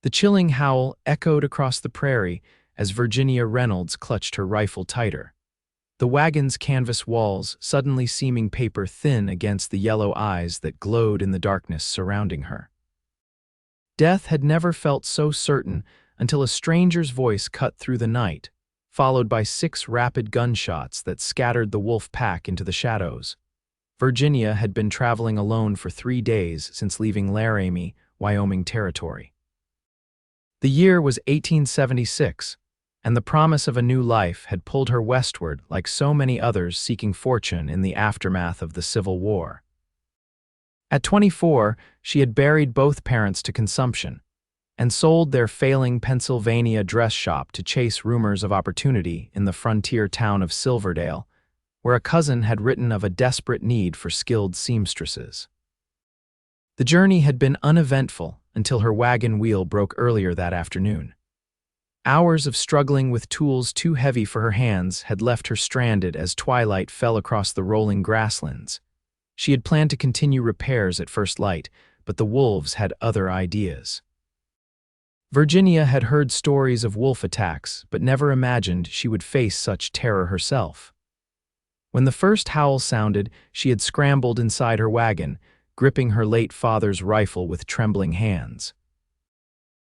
The chilling howl echoed across the prairie as Virginia Reynolds clutched her rifle tighter. The wagon's canvas walls suddenly seeming paper thin against the yellow eyes that glowed in the darkness surrounding her. Death had never felt so certain until a stranger's voice cut through the night, followed by 6 rapid gunshots that scattered the wolf pack into the shadows. Virginia had been traveling alone for 3 days since leaving Laramie, Wyoming territory. The year was 1876, and the promise of a new life had pulled her westward like so many others seeking fortune in the aftermath of the Civil War. At 24, she had buried both parents to consumption and sold their failing Pennsylvania dress shop to chase rumors of opportunity in the frontier town of Silverdale, where a cousin had written of a desperate need for skilled seamstresses. The journey had been uneventful until her wagon wheel broke earlier that afternoon. Hours of struggling with tools too heavy for her hands had left her stranded as twilight fell across the rolling grasslands. She had planned to continue repairs at first light, but the wolves had other ideas. Virginia had heard stories of wolf attacks, but never imagined she would face such terror herself. When the first howl sounded, she had scrambled inside her wagon, gripping her late father's rifle with trembling hands.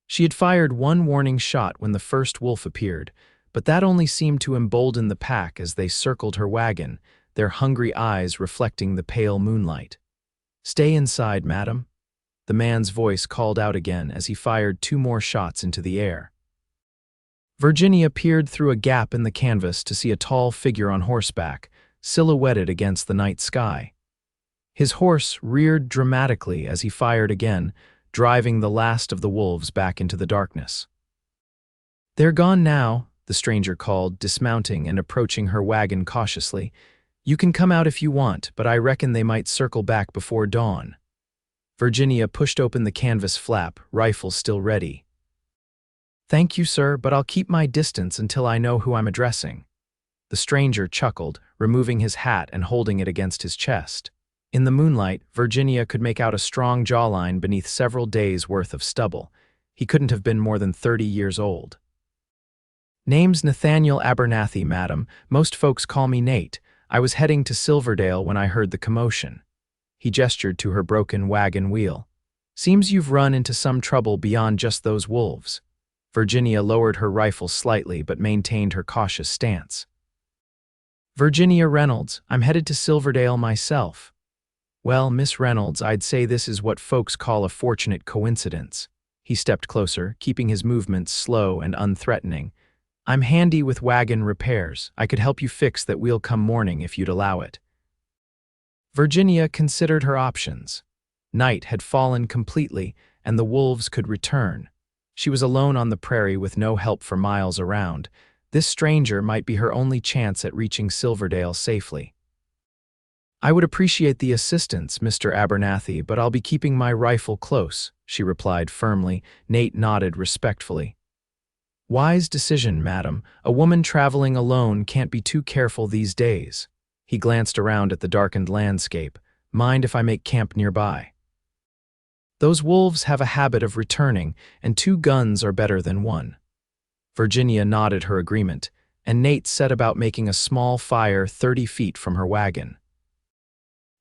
She had fired one warning shot when the first wolf appeared, but that only seemed to embolden the pack as they circled her wagon, their hungry eyes reflecting the pale moonlight. "Stay inside, madam," the man's voice called out again as he fired 2 more shots into the air. Virginia peered through a gap in the canvas to see a tall figure on horseback, silhouetted against the night sky. His horse reared dramatically as he fired again, driving the last of the wolves back into the darkness. "They're gone now," the stranger called, dismounting and approaching her wagon cautiously. "You can come out if you want, but I reckon they might circle back before dawn." Virginia pushed open the canvas flap, rifle still ready. "Thank you, sir, but I'll keep my distance until I know who I'm addressing." The stranger chuckled, removing his hat and holding it against his chest. In the moonlight, Virginia could make out a strong jawline beneath several days' worth of stubble. He couldn't have been more than 30 years old. "Name's Nathaniel Abernathy, madam. Most folks call me Nate. I was heading to Silverdale when I heard the commotion." He gestured to her broken wagon wheel. "Seems you've run into some trouble beyond just those wolves." Virginia lowered her rifle slightly but maintained her cautious stance. "Virginia Reynolds, I'm headed to Silverdale myself." "Well, Miss Reynolds, I'd say this is what folks call a fortunate coincidence." He stepped closer, keeping his movements slow and unthreatening. "I'm handy with wagon repairs. I could help you fix that wheel come morning if you'd allow it." Virginia considered her options. Night had fallen completely, and the wolves could return. She was alone on the prairie with no help for miles around. This stranger might be her only chance at reaching Silverdale safely. "I would appreciate the assistance, Mr. Abernathy, but I'll be keeping my rifle close," she replied firmly. Nate nodded respectfully. "Wise decision, madam. A woman traveling alone can't be too careful these days." He glanced around at the darkened landscape. "Mind if I make camp nearby?" "Those wolves have a habit of returning, and 2 guns are better than 1. Virginia nodded her agreement, and Nate set about making a small fire 30 feet from her wagon.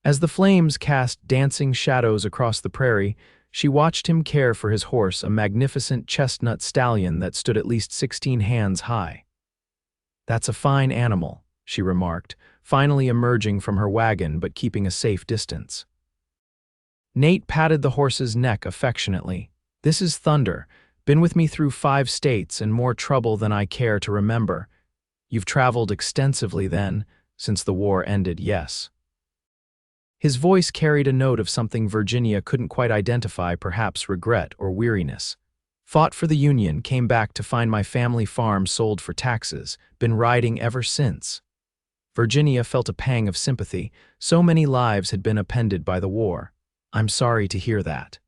As the flames cast dancing shadows across the prairie, she watched him care for his horse, a magnificent chestnut stallion that stood at least 16 hands high. "That's a fine animal," she remarked, finally emerging from her wagon but keeping a safe distance. Nate patted the horse's neck affectionately. "This is Thunder. Been with me through 5 states and more trouble than I care to remember." "You've traveled extensively then, since the war ended, yes." His voice carried a note of something Virginia couldn't quite identify, perhaps regret or weariness. "Fought for the Union, came back to find my family farm sold for taxes, been riding ever since." Virginia felt a pang of sympathy. So many lives had been upended by the war. "I'm sorry to hear that."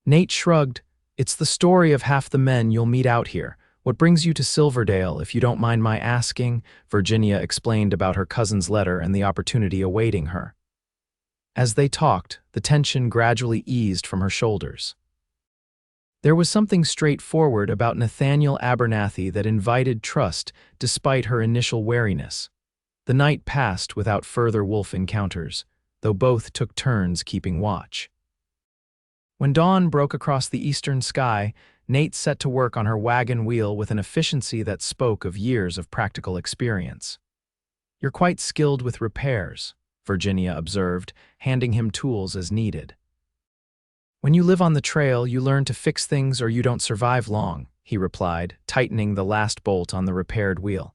Nate shrugged. "It's the story of half the men you'll meet out here. What brings you to Silverdale, if you don't mind my asking?" Virginia explained about her cousin's letter and the opportunity awaiting her. As they talked, the tension gradually eased from her shoulders. There was something straightforward about Nathaniel Abernathy that invited trust despite her initial wariness. The night passed without further wolf encounters, though both took turns keeping watch. When dawn broke across the eastern sky, Nate set to work on her wagon wheel with an efficiency that spoke of years of practical experience. "You're quite skilled with repairs," Virginia observed, handing him tools as needed. "When you live on the trail, you learn to fix things or you don't survive long," he replied, tightening the last bolt on the repaired wheel.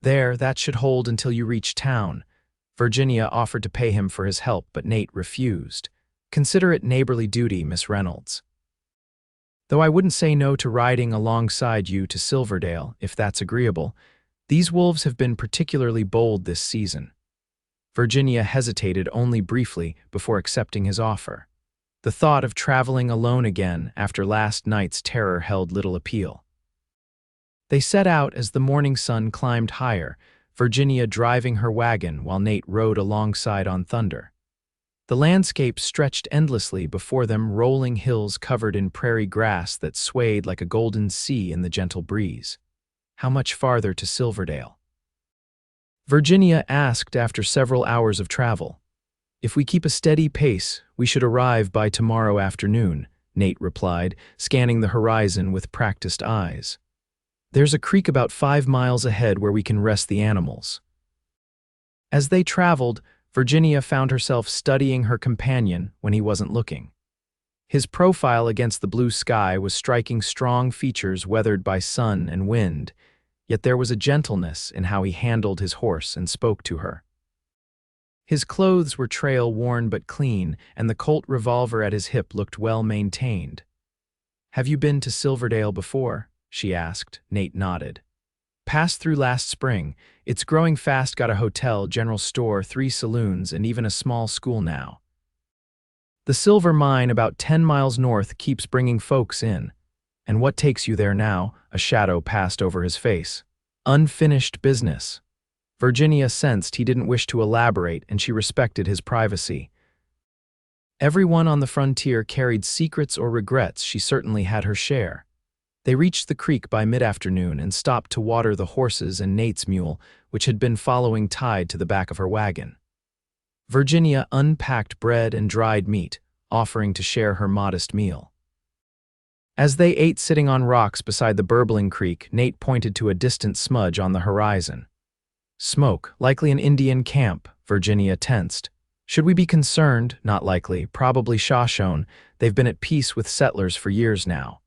"There, that should hold until you reach town." Virginia offered to pay him for his help, but Nate refused. "Consider it neighborly duty, Miss Reynolds. Though I wouldn't say no to riding alongside you to Silverdale, if that's agreeable. These wolves have been particularly bold this season." Virginia hesitated only briefly before accepting his offer. The thought of traveling alone again after last night's terror held little appeal. They set out as the morning sun climbed higher, Virginia driving her wagon while Nate rode alongside on Thunder. The landscape stretched endlessly before them, rolling hills covered in prairie grass that swayed like a golden sea in the gentle breeze. "How much farther to Silverdale?" Virginia asked after several hours of travel. "If we keep a steady pace, we should arrive by tomorrow afternoon," Nate replied, scanning the horizon with practiced eyes. "There's a creek about 5 miles ahead where we can rest the animals." As they traveled, Virginia found herself studying her companion when he wasn't looking. His profile against the blue sky was striking strong features weathered by sun and wind, yet there was a gentleness in how he handled his horse and spoke to her. His clothes were trail-worn but clean, and the Colt revolver at his hip looked well-maintained. "Have you been to Silverdale before?" she asked. Nate nodded. "Passed through last spring. It's growing fast, got a hotel, general store, 3 saloons, and even a small school now. The silver mine about 10 miles north keeps bringing folks in." "And what takes you there now?" A shadow passed over his face. "Unfinished business." Virginia sensed he didn't wish to elaborate, and she respected his privacy. Everyone on the frontier carried secrets or regrets. She certainly had her share. They reached the creek by mid-afternoon and stopped to water the horses and Nate's mule, which had been following tied to the back of her wagon. Virginia unpacked bread and dried meat, offering to share her modest meal. As they ate sitting on rocks beside the burbling creek, Nate pointed to a distant smudge on the horizon. "Smoke, likely an Indian camp." Virginia tensed. "Should we be concerned?" "Not likely, probably Shoshone. They've been at peace with settlers for years now."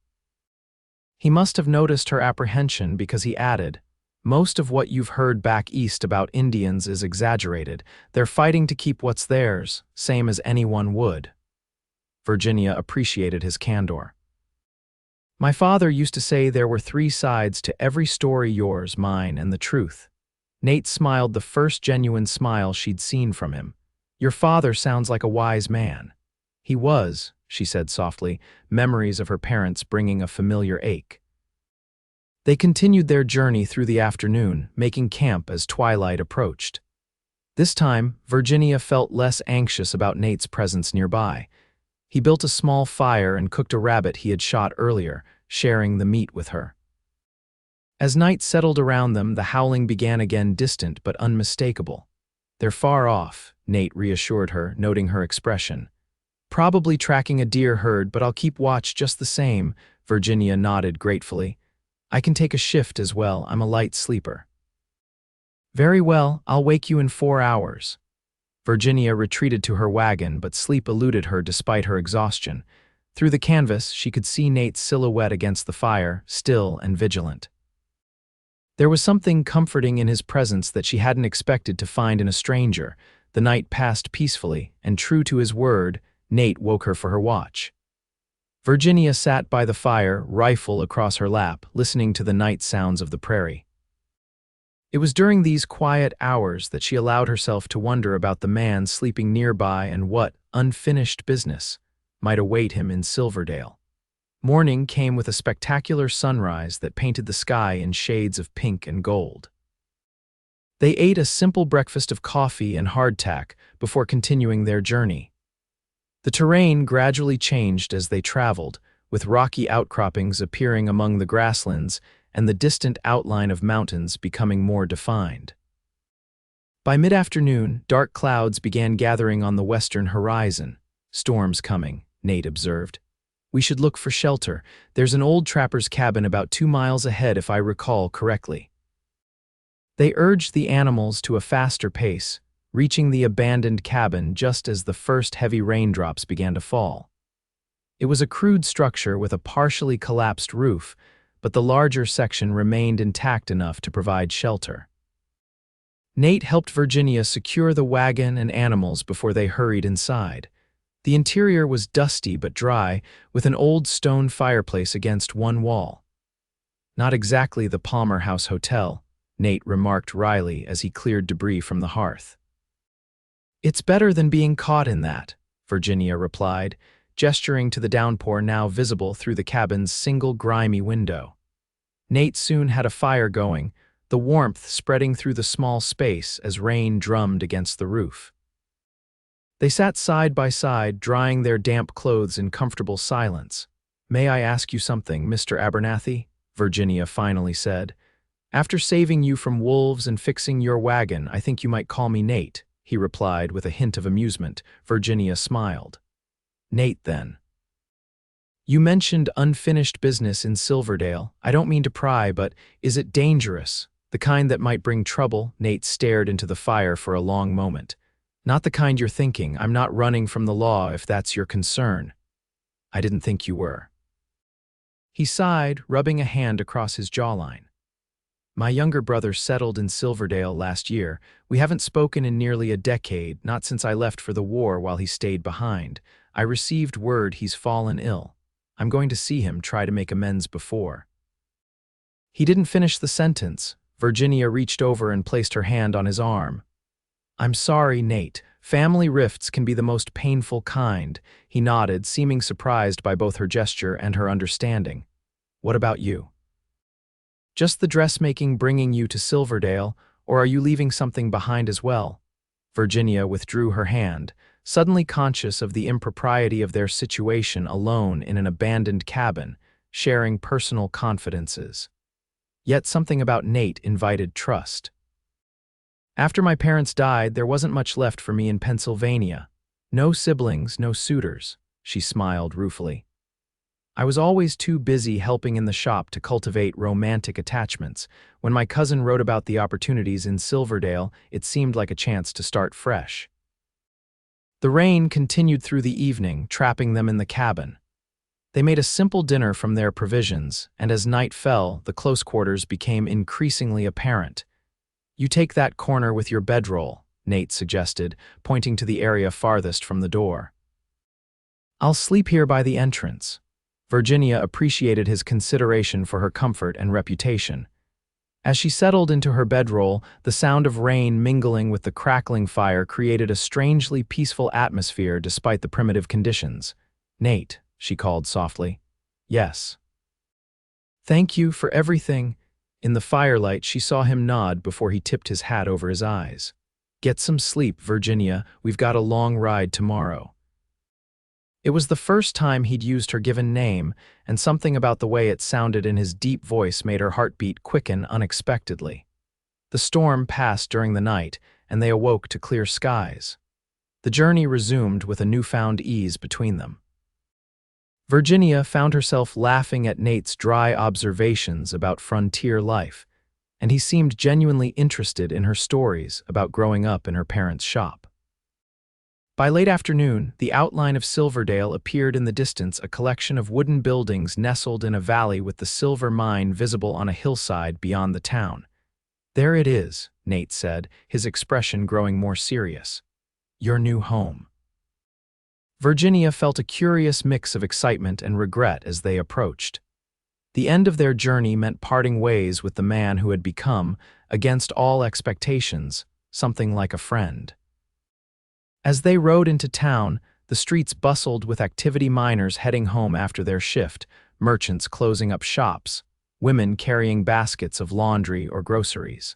He must have noticed her apprehension because he added, "Most of what you've heard back east about Indians is exaggerated. They're fighting to keep what's theirs, same as anyone would." Virginia appreciated his candor. "My father used to say there were 3 sides to every story, yours, mine, and the truth." Nate smiled, the first genuine smile she'd seen from him. "Your father sounds like a wise man." "He was," she said softly, memories of her parents bringing a familiar ache. They continued their journey through the afternoon, making camp as twilight approached. This time, Virginia felt less anxious about Nate's presence nearby. He built a small fire and cooked a rabbit he had shot earlier, sharing the meat with her. As night settled around them, the howling began again, distant but unmistakable. "They're far off," Nate reassured her, noting her expression. "Probably tracking a deer herd, but I'll keep watch just the same." Virginia nodded gratefully. "I can take a shift as well. I'm a light sleeper." "Very well, I'll wake you in 4 hours." Virginia retreated to her wagon, but sleep eluded her despite her exhaustion. Through the canvas, she could see Nate's silhouette against the fire, still and vigilant. There was something comforting in his presence that she hadn't expected to find in a stranger. The night passed peacefully, and true to his word, Nate woke her for her watch. Virginia sat by the fire, rifle across her lap, listening to the night sounds of the prairie. It was during these quiet hours that she allowed herself to wonder about the man sleeping nearby and what unfinished business might await him in Silverdale. Morning came with a spectacular sunrise that painted the sky in shades of pink and gold. They ate a simple breakfast of coffee and hardtack before continuing their journey. The terrain gradually changed as they traveled, with rocky outcroppings appearing among the grasslands and the distant outline of mountains becoming more defined. By mid-afternoon, dark clouds began gathering on the western horizon. "Storm's coming," Nate observed. "We should look for shelter. There's an old trapper's cabin about 2 miles ahead if I recall correctly." They urged the animals to a faster pace, reaching the abandoned cabin just as the first heavy raindrops began to fall. It was a crude structure with a partially collapsed roof, but the larger section remained intact enough to provide shelter. Nate helped Virginia secure the wagon and animals before they hurried inside. The interior was dusty but dry, with an old stone fireplace against one wall. "Not exactly the Palmer House Hotel," Nate remarked wryly as he cleared debris from the hearth. "It's better than being caught in that," Virginia replied, gesturing to the downpour now visible through the cabin's single grimy window. Nate soon had a fire going, the warmth spreading through the small space as rain drummed against the roof. They sat side by side, drying their damp clothes in comfortable silence. "May I ask you something, Mr. Abernathy?" Virginia finally said. "After saving you from wolves and fixing your wagon, I think you might call me Nate," he replied with a hint of amusement. Virginia smiled. "Nate, then. You mentioned unfinished business in Silverdale. I don't mean to pry, but is it dangerous? The kind that might bring trouble?" Nate stared into the fire for a long moment. "Not the kind you're thinking. I'm not running from the law if that's your concern." "I didn't think you were." He sighed, rubbing a hand across his jawline. "My younger brother settled in Silverdale last year. We haven't spoken in nearly a decade, not since I left for the war while he stayed behind. I received word he's fallen ill. I'm going to see him, try to make amends before." He didn't finish the sentence. Virginia reached over and placed her hand on his arm. "I'm sorry, Nate. Family rifts can be the most painful kind." He nodded, seeming surprised by both her gesture and her understanding. "What about you? Just the dressmaking bringing you to Silverdale, or are you leaving something behind as well?" Virginia withdrew her hand, suddenly conscious of the impropriety of their situation alone in an abandoned cabin, sharing personal confidences. Yet something about Nate invited trust. "After my parents died, there wasn't much left for me in Pennsylvania. No siblings, no suitors," she smiled ruefully. "I was always too busy helping in the shop to cultivate romantic attachments. When my cousin wrote about the opportunities in Silverdale, it seemed like a chance to start fresh." The rain continued through the evening, trapping them in the cabin. They made a simple dinner from their provisions, and as night fell, the close quarters became increasingly apparent. "You take that corner with your bedroll," Nate suggested, pointing to the area farthest from the door. "I'll sleep here by the entrance." Virginia appreciated his consideration for her comfort and reputation. As she settled into her bedroll, the sound of rain mingling with the crackling fire created a strangely peaceful atmosphere despite the primitive conditions. "Nate," she called softly. "Yes." "Thank you for everything." In the firelight, she saw him nod before he tipped his hat over his eyes. "Get some sleep, Virginia. We've got a long ride tomorrow." It was the first time he'd used her given name, and something about the way it sounded in his deep voice made her heartbeat quicken unexpectedly. The storm passed during the night, and they awoke to clear skies. The journey resumed with a newfound ease between them. Virginia found herself laughing at Nate's dry observations about frontier life, and he seemed genuinely interested in her stories about growing up in her parents' shop. By late afternoon, the outline of Silverdale appeared in the distance, a collection of wooden buildings nestled in a valley with the silver mine visible on a hillside beyond the town. "There it is," Nate said, his expression growing more serious. "Your new home." Virginia felt a curious mix of excitement and regret as they approached. The end of their journey meant parting ways with the man who had become, against all expectations, something like a friend. As they rode into town, the streets bustled with activity miners heading home after their shift, merchants closing up shops, women carrying baskets of laundry or groceries.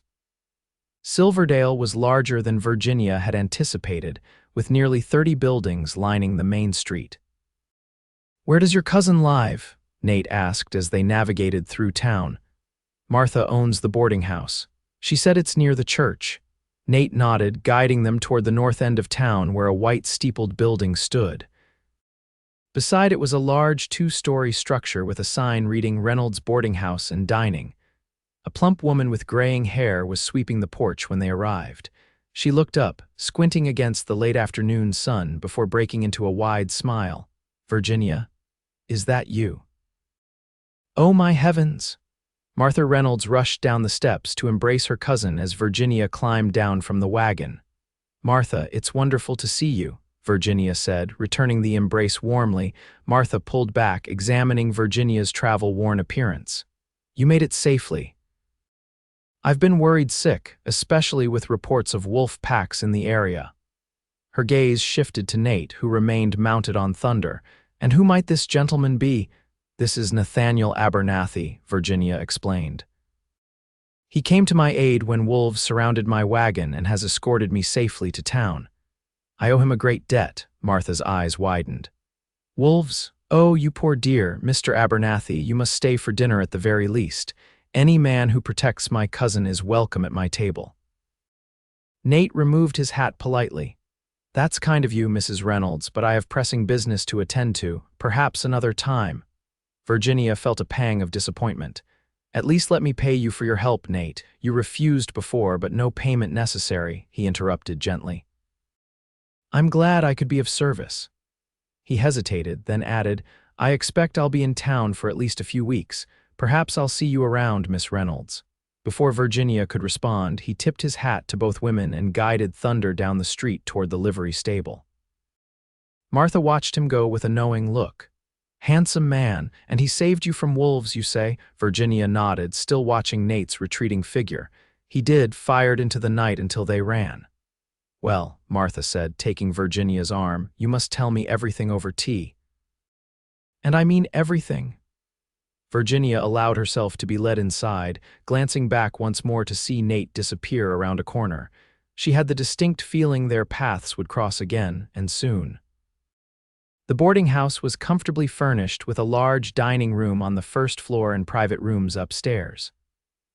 Silverdale was larger than Virginia had anticipated, with nearly 30 buildings lining the main street. "Where does your cousin live?" Nate asked as they navigated through town. "Martha owns the boarding house. She said it's near the church." Nate nodded, guiding them toward the north end of town where a white steepled building stood. Beside it was a large two-story structure with a sign reading Reynolds Boarding House and Dining. A plump woman with graying hair was sweeping the porch when they arrived. She looked up, squinting against the late afternoon sun before breaking into a wide smile. "Virginia, is that you?" "Oh my heavens!" Martha Reynolds rushed down the steps to embrace her cousin as Virginia climbed down from the wagon. "Martha, it's wonderful to see you," Virginia said, returning the embrace warmly. Martha pulled back, examining Virginia's travel-worn appearance. "You made it safely." "I've been worried sick, especially with reports of wolf packs in the area." Her gaze shifted to Nate, who remained mounted on Thunder. "And who might this gentleman be?" "This is Nathaniel Abernathy," Virginia explained. "He came to my aid when wolves surrounded my wagon and has escorted me safely to town. I owe him a great debt." Martha's eyes widened. "Wolves? Oh, you poor dear, Mr. Abernathy, you must stay for dinner at the very least. Any man who protects my cousin is welcome at my table." Nate removed his hat politely. "That's kind of you, Mrs. Reynolds, but I have pressing business to attend to, perhaps another time." Virginia felt a pang of disappointment. "At least let me pay you for your help, Nate. You refused before, but no payment necessary," he interrupted gently. "I'm glad I could be of service." He hesitated, then added, "I expect I'll be in town for at least a few weeks. Perhaps I'll see you around, Miss Reynolds." Before Virginia could respond, he tipped his hat to both women and guided Thunder down the street toward the livery stable. Martha watched him go with a knowing look. "Handsome man, and he saved you from wolves, you say?" Virginia nodded, still watching Nate's retreating figure. "He did, fired into the night until they ran." "Well," Martha said, taking Virginia's arm, "you must tell me everything over tea." "And I mean everything." Virginia allowed herself to be led inside, glancing back once more to see Nate disappear around a corner. She had the distinct feeling their paths would cross again, and soon. The boarding house was comfortably furnished with a large dining room on the first floor and private rooms upstairs.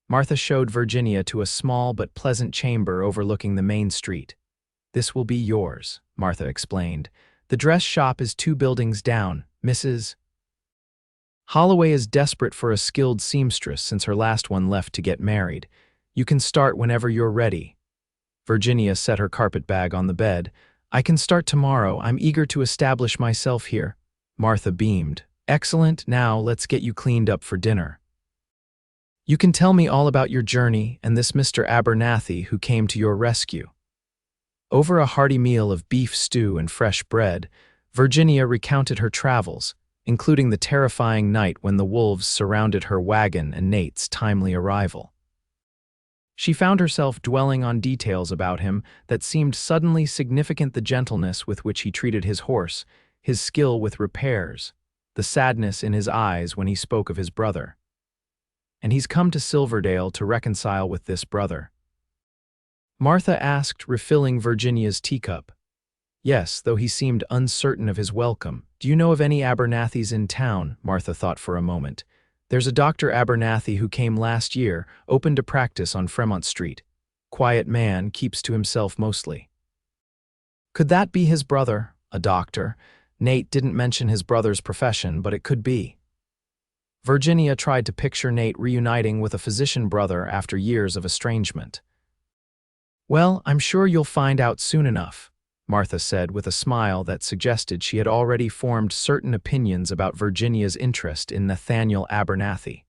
Martha showed Virginia to a small but pleasant chamber overlooking the main street. "This will be yours," Martha explained. "The dress shop is 2 buildings down. Mrs. Holloway is desperate for a skilled seamstress since her last one left to get married. You can start whenever you're ready." Virginia set her carpetbag on the bed. "I can start tomorrow. I'm eager to establish myself here." Martha beamed. "Excellent. Now let's get you cleaned up for dinner. You can tell me all about your journey and this Mr. Abernathy who came to your rescue." Over a hearty meal of beef stew and fresh bread, Virginia recounted her travels, including the terrifying night when the wolves surrounded her wagon and Nate's timely arrival. She found herself dwelling on details about him that seemed suddenly significant: the gentleness with which he treated his horse, his skill with repairs, the sadness in his eyes when he spoke of his brother. "And he's come to Silverdale to reconcile with this brother?" Martha asked, refilling Virginia's teacup. "Yes, though he seemed uncertain of his welcome. Do you know of any Abernathys in town?" Martha thought for a moment. "There's a Dr. Abernathy who came last year, opened a practice on Fremont Street. Quiet man, keeps to himself mostly." Could that be his brother, a doctor? Nate didn't mention his brother's profession, but it could be. Virginia tried to picture Nate reuniting with a physician brother after years of estrangement. "Well, I'm sure you'll find out soon enough," Martha said with a smile that suggested she had already formed certain opinions about Virginia's interest in Nathaniel Abernathy.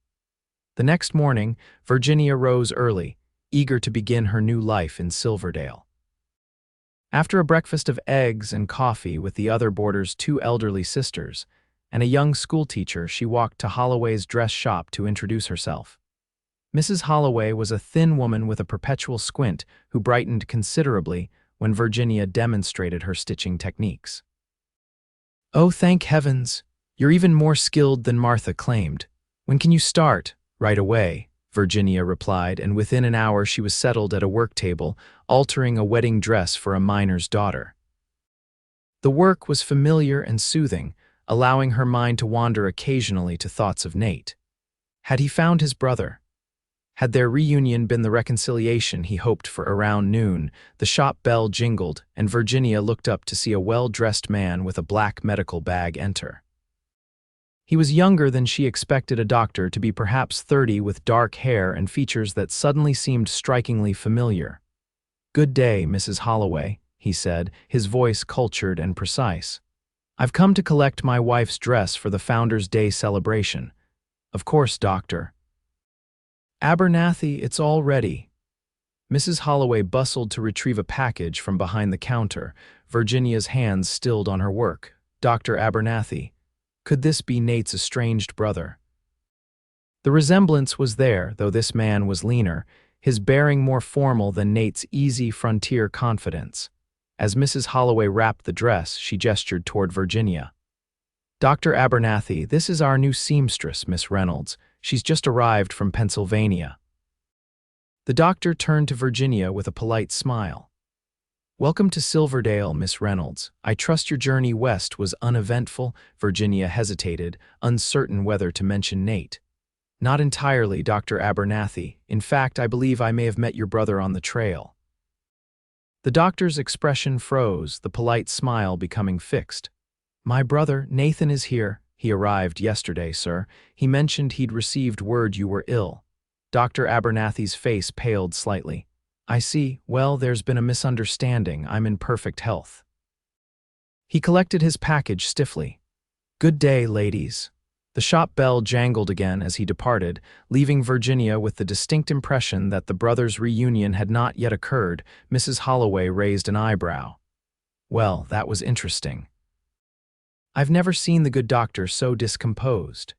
The next morning, Virginia rose early, eager to begin her new life in Silverdale. After a breakfast of eggs and coffee with the other boarder's 2 elderly sisters and a young schoolteacher, she walked to Holloway's dress shop to introduce herself. Mrs. Holloway was a thin woman with a perpetual squint who brightened considerably when Virginia demonstrated her stitching techniques. "Oh, thank heavens! You're even more skilled than Martha claimed. When can you start?" "Right away," Virginia replied, and within an hour she was settled at a work table, altering a wedding dress for a miner's daughter. The work was familiar and soothing, allowing her mind to wander occasionally to thoughts of Nate. Had he found his brother? Had their reunion been the reconciliation he hoped for? Around noon, the shop bell jingled, and Virginia looked up to see a well-dressed man with a black medical bag enter. He was younger than she expected, a doctor to be, perhaps 30, with dark hair and features that suddenly seemed strikingly familiar. "Good day, Mrs. Holloway," he said, his voice cultured and precise. "I've come to collect my wife's dress for the Founder's Day celebration." "Of course, Doctor." "Abernathy, it's all ready." Mrs. Holloway bustled to retrieve a package from behind the counter, Virginia's hands stilled on her work. Dr. Abernathy. Could this be Nate's estranged brother? The resemblance was there, though this man was leaner, his bearing more formal than Nate's easy frontier confidence. As Mrs. Holloway wrapped the dress, she gestured toward Virginia. "Dr. Abernathy, this is our new seamstress, Miss Reynolds. She's just arrived from Pennsylvania." The doctor turned to Virginia with a polite smile. "Welcome to Silverdale, Miss Reynolds. I trust your journey west was uneventful." Virginia hesitated, uncertain whether to mention Nate. "Not entirely, Dr. Abernathy. In fact, I believe I may have met your brother on the trail." The doctor's expression froze, the polite smile becoming fixed. "My brother, Nathan, is here. He arrived yesterday, sir. He mentioned he'd received word you were ill." Dr. Abernathy's face paled slightly. "I see. Well, there's been a misunderstanding. I'm in perfect health." He collected his package stiffly. "Good day, ladies." The shop bell jangled again as he departed, leaving Virginia with the distinct impression that the brothers' reunion had not yet occurred. Mrs. Holloway raised an eyebrow. "Well, that was interesting." "I've never seen the good doctor so discomposed."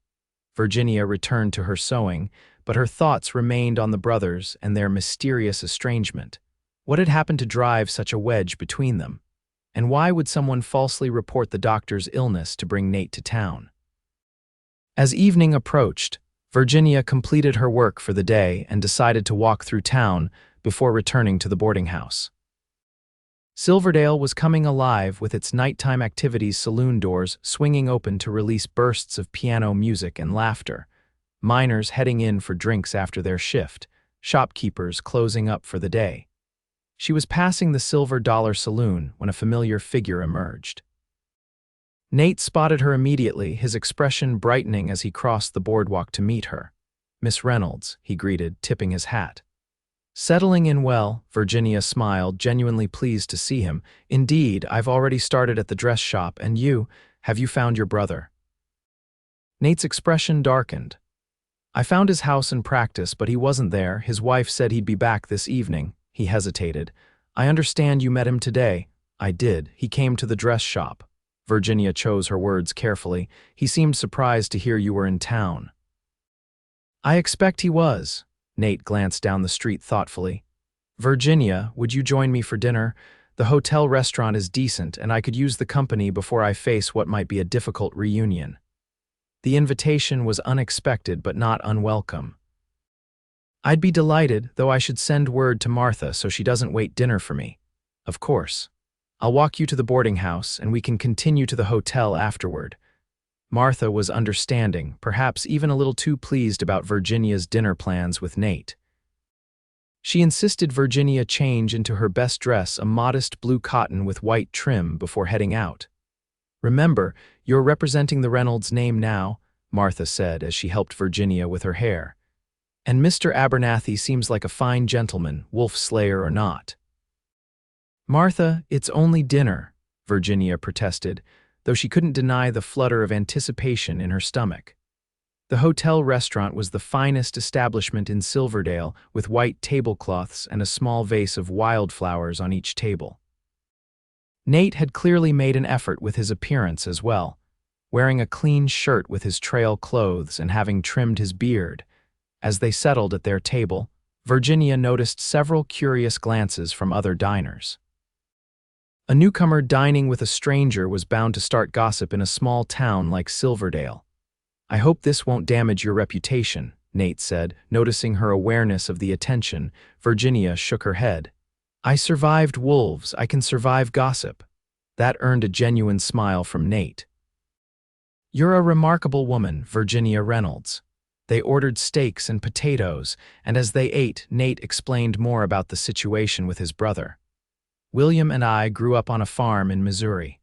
Virginia returned to her sewing, but her thoughts remained on the brothers and their mysterious estrangement. What had happened to drive such a wedge between them? And why would someone falsely report the doctor's illness to bring Nate to town? As evening approached, Virginia completed her work for the day and decided to walk through town before returning to the boarding house. Silverdale was coming alive, with its nighttime activities saloon doors swinging open to release bursts of piano music and laughter, miners heading in for drinks after their shift, shopkeepers closing up for the day. She was passing the Silver Dollar Saloon when a familiar figure emerged. Nate spotted her immediately, his expression brightening as he crossed the boardwalk to meet her. "Miss Reynolds," he greeted, tipping his hat. "Settling in well," Virginia smiled, genuinely pleased to see him. "Indeed, I've already started at the dress shop, and have you found your brother?" Nate's expression darkened. "I found his house and practice, but he wasn't there. His wife said he'd be back this evening." He hesitated. "I understand you met him today." "I did. He came to the dress shop." Virginia chose her words carefully. "He seemed surprised to hear you were in town." "I expect he was." Nate glanced down the street thoughtfully. "Virginia, would you join me for dinner? The hotel restaurant is decent, and I could use the company before I face what might be a difficult reunion." The invitation was unexpected but not unwelcome. "I'd be delighted, though I should send word to Martha so she doesn't wait dinner for me." "Of course. I'll walk you to the boarding house, and we can continue to the hotel afterward." Martha was understanding, perhaps even a little too pleased about Virginia's dinner plans with Nate. She insisted Virginia change into her best dress, a modest blue cotton with white trim, before heading out. "Remember, you're representing the Reynolds name now," Martha said as she helped Virginia with her hair. "And Mr. Abernathy seems like a fine gentleman, wolf slayer or not." "Martha, it's only dinner," Virginia protested, though she couldn't deny the flutter of anticipation in her stomach. The hotel restaurant was the finest establishment in Silverdale, with white tablecloths and a small vase of wildflowers on each table. Nate had clearly made an effort with his appearance as well, wearing a clean shirt with his trail clothes and having trimmed his beard. As they settled at their table, Virginia noticed several curious glances from other diners. A newcomer dining with a stranger was bound to start gossip in a small town like Silverdale. "I hope this won't damage your reputation," Nate said, noticing her awareness of the attention. Virginia shook her head. "I survived wolves. I can survive gossip." That earned a genuine smile from Nate. "You're a remarkable woman, Virginia Reynolds." They ordered steaks and potatoes, and as they ate, Nate explained more about the situation with his brother. "William and I grew up on a farm in Missouri.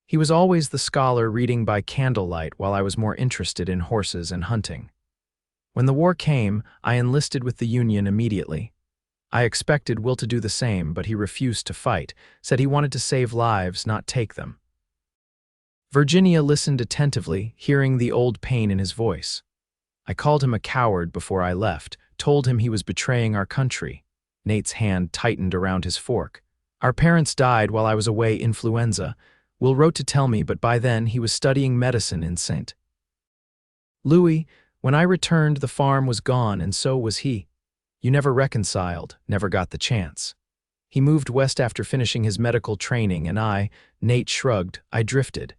He was always the scholar reading by candlelight while I was more interested in horses and hunting. When the war came, I enlisted with the Union immediately. I expected Will to do the same, but he refused to fight, said he wanted to save lives, not take them." Virginia listened attentively, hearing the old pain in his voice. "I called him a coward before I left, told him he was betraying our country." Nate's hand tightened around his fork. "Our parents died while I was away influenza. Will wrote to tell me, but by then he was studying medicine in St. Louis. When I returned, the farm was gone, and so was he. You never reconciled, never got the chance. He moved west after finishing his medical training, and Nate shrugged, I drifted.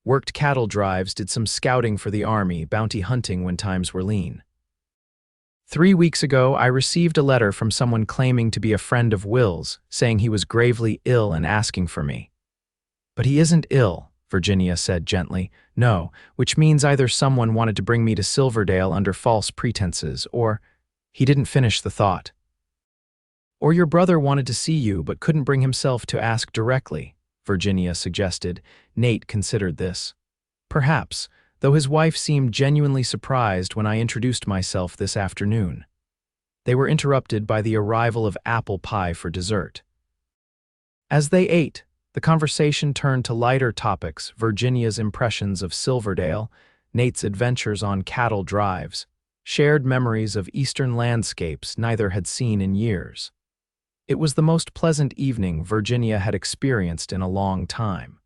Worked cattle drives, did some scouting for the army, bounty hunting when times were lean. 3 weeks ago, I received a letter from someone claiming to be a friend of Will's, saying he was gravely ill and asking for me." "But he isn't ill," Virginia said gently. "No, which means either someone wanted to bring me to Silverdale under false pretenses, or—" He didn't finish the thought. "Or your brother wanted to see you but couldn't bring himself to ask directly," Virginia suggested. Nate considered this. "Perhaps, though his wife seemed genuinely surprised when I introduced myself this afternoon." They were interrupted by the arrival of apple pie for dessert. As they ate, the conversation turned to lighter topics: Virginia's impressions of Silverdale, Nate's adventures on cattle drives, shared memories of eastern landscapes neither had seen in years. It was the most pleasant evening Virginia had experienced in a long time.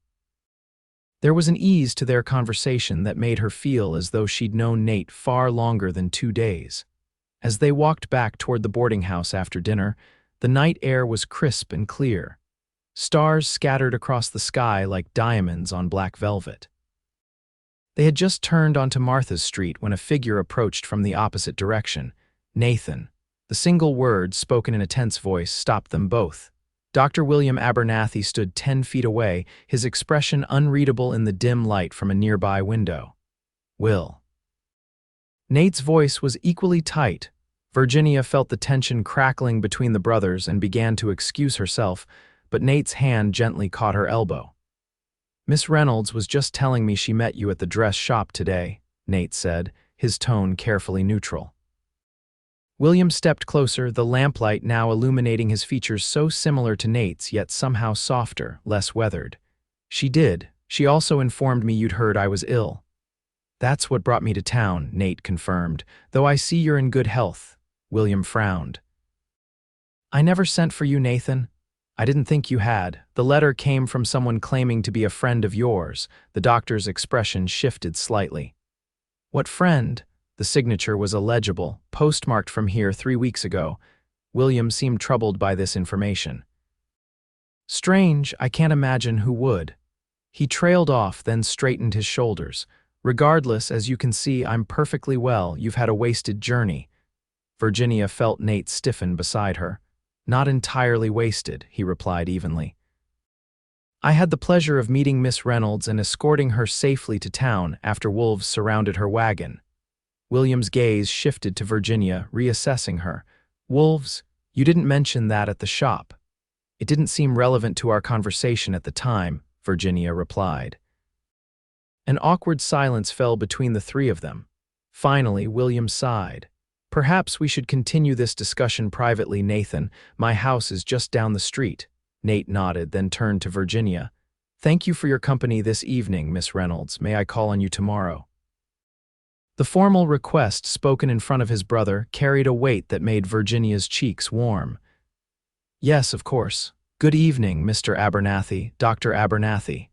There was an ease to their conversation that made her feel as though she'd known Nate far longer than 2 days. As they walked back toward the boarding house after dinner, the night air was crisp and clear. Stars scattered across the sky like diamonds on black velvet. They had just turned onto Martha's Street when a figure approached from the opposite direction. Nathan. The single word, spoken in a tense voice, stopped them both. Dr. William Abernathy stood 10 feet away, his expression unreadable in the dim light from a nearby window. "Will." Nate's voice was equally tight. Virginia felt the tension crackling between the brothers and began to excuse herself, but Nate's hand gently caught her elbow. "Miss Reynolds was just telling me she met you at the dress shop today," Nate said, his tone carefully neutral. William stepped closer, the lamplight now illuminating his features so similar to Nate's, yet somehow softer, less weathered. "She did. She also informed me you'd heard I was ill." "That's what brought me to town," Nate confirmed, "though I see you're in good health." William frowned. "I never sent for you, Nathan. I didn't think you had. The letter came from someone claiming to be a friend of yours." The doctor's expression shifted slightly. "What friend?" The signature was illegible, postmarked from here 3 weeks ago. William seemed troubled by this information. "Strange, I can't imagine who would." He trailed off, then straightened his shoulders. "Regardless, as you can see, I'm perfectly well. You've had a wasted journey." Virginia felt Nate stiffen beside her. "Not entirely wasted," he replied evenly. "I had the pleasure of meeting Miss Reynolds and escorting her safely to town after wolves surrounded her wagon." William's gaze shifted to Virginia, reassessing her. "Wolves? You didn't mention that at the shop." "It didn't seem relevant to our conversation at the time," Virginia replied. An awkward silence fell between the three of them. Finally, William sighed. "Perhaps we should continue this discussion privately, Nathan. My house is just down the street." Nate nodded, then turned to Virginia. "Thank you for your company this evening, Miss Reynolds. May I call on you tomorrow?" The formal request, spoken in front of his brother, carried a weight that made Virginia's cheeks warm. "Yes, of course. Good evening, Mr. Abernathy, Dr. Abernathy."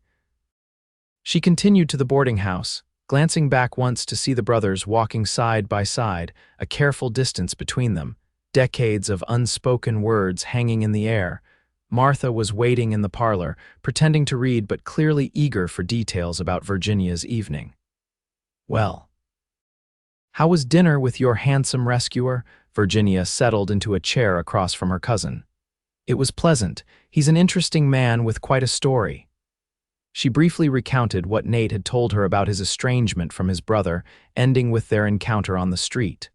She continued to the boarding house, glancing back once to see the brothers walking side by side, a careful distance between them, decades of unspoken words hanging in the air. Martha was waiting in the parlor, pretending to read but clearly eager for details about Virginia's evening. "Well, how was dinner with your handsome rescuer?" Virginia settled into a chair across from her cousin. "It was pleasant. He's an interesting man with quite a story." She briefly recounted what Nate had told her about his estrangement from his brother, ending with their encounter on the street.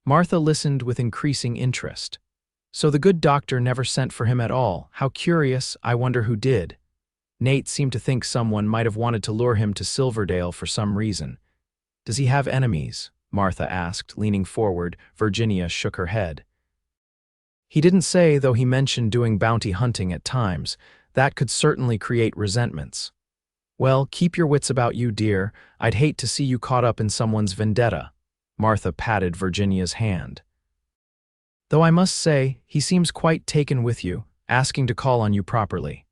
Martha listened with increasing interest. So the good doctor never sent for him at all. How curious, I wonder who did. Nate seemed to think someone might have wanted to lure him to Silverdale for some reason. Does he have enemies? Martha asked, leaning forward. Virginia shook her head. He didn't say, though he mentioned doing bounty hunting at times. That could certainly create resentments. Well, keep your wits about you, dear. I'd hate to see you caught up in someone's vendetta. Martha patted Virginia's hand. Though I must say, he seems quite taken with you, asking to call on you properly.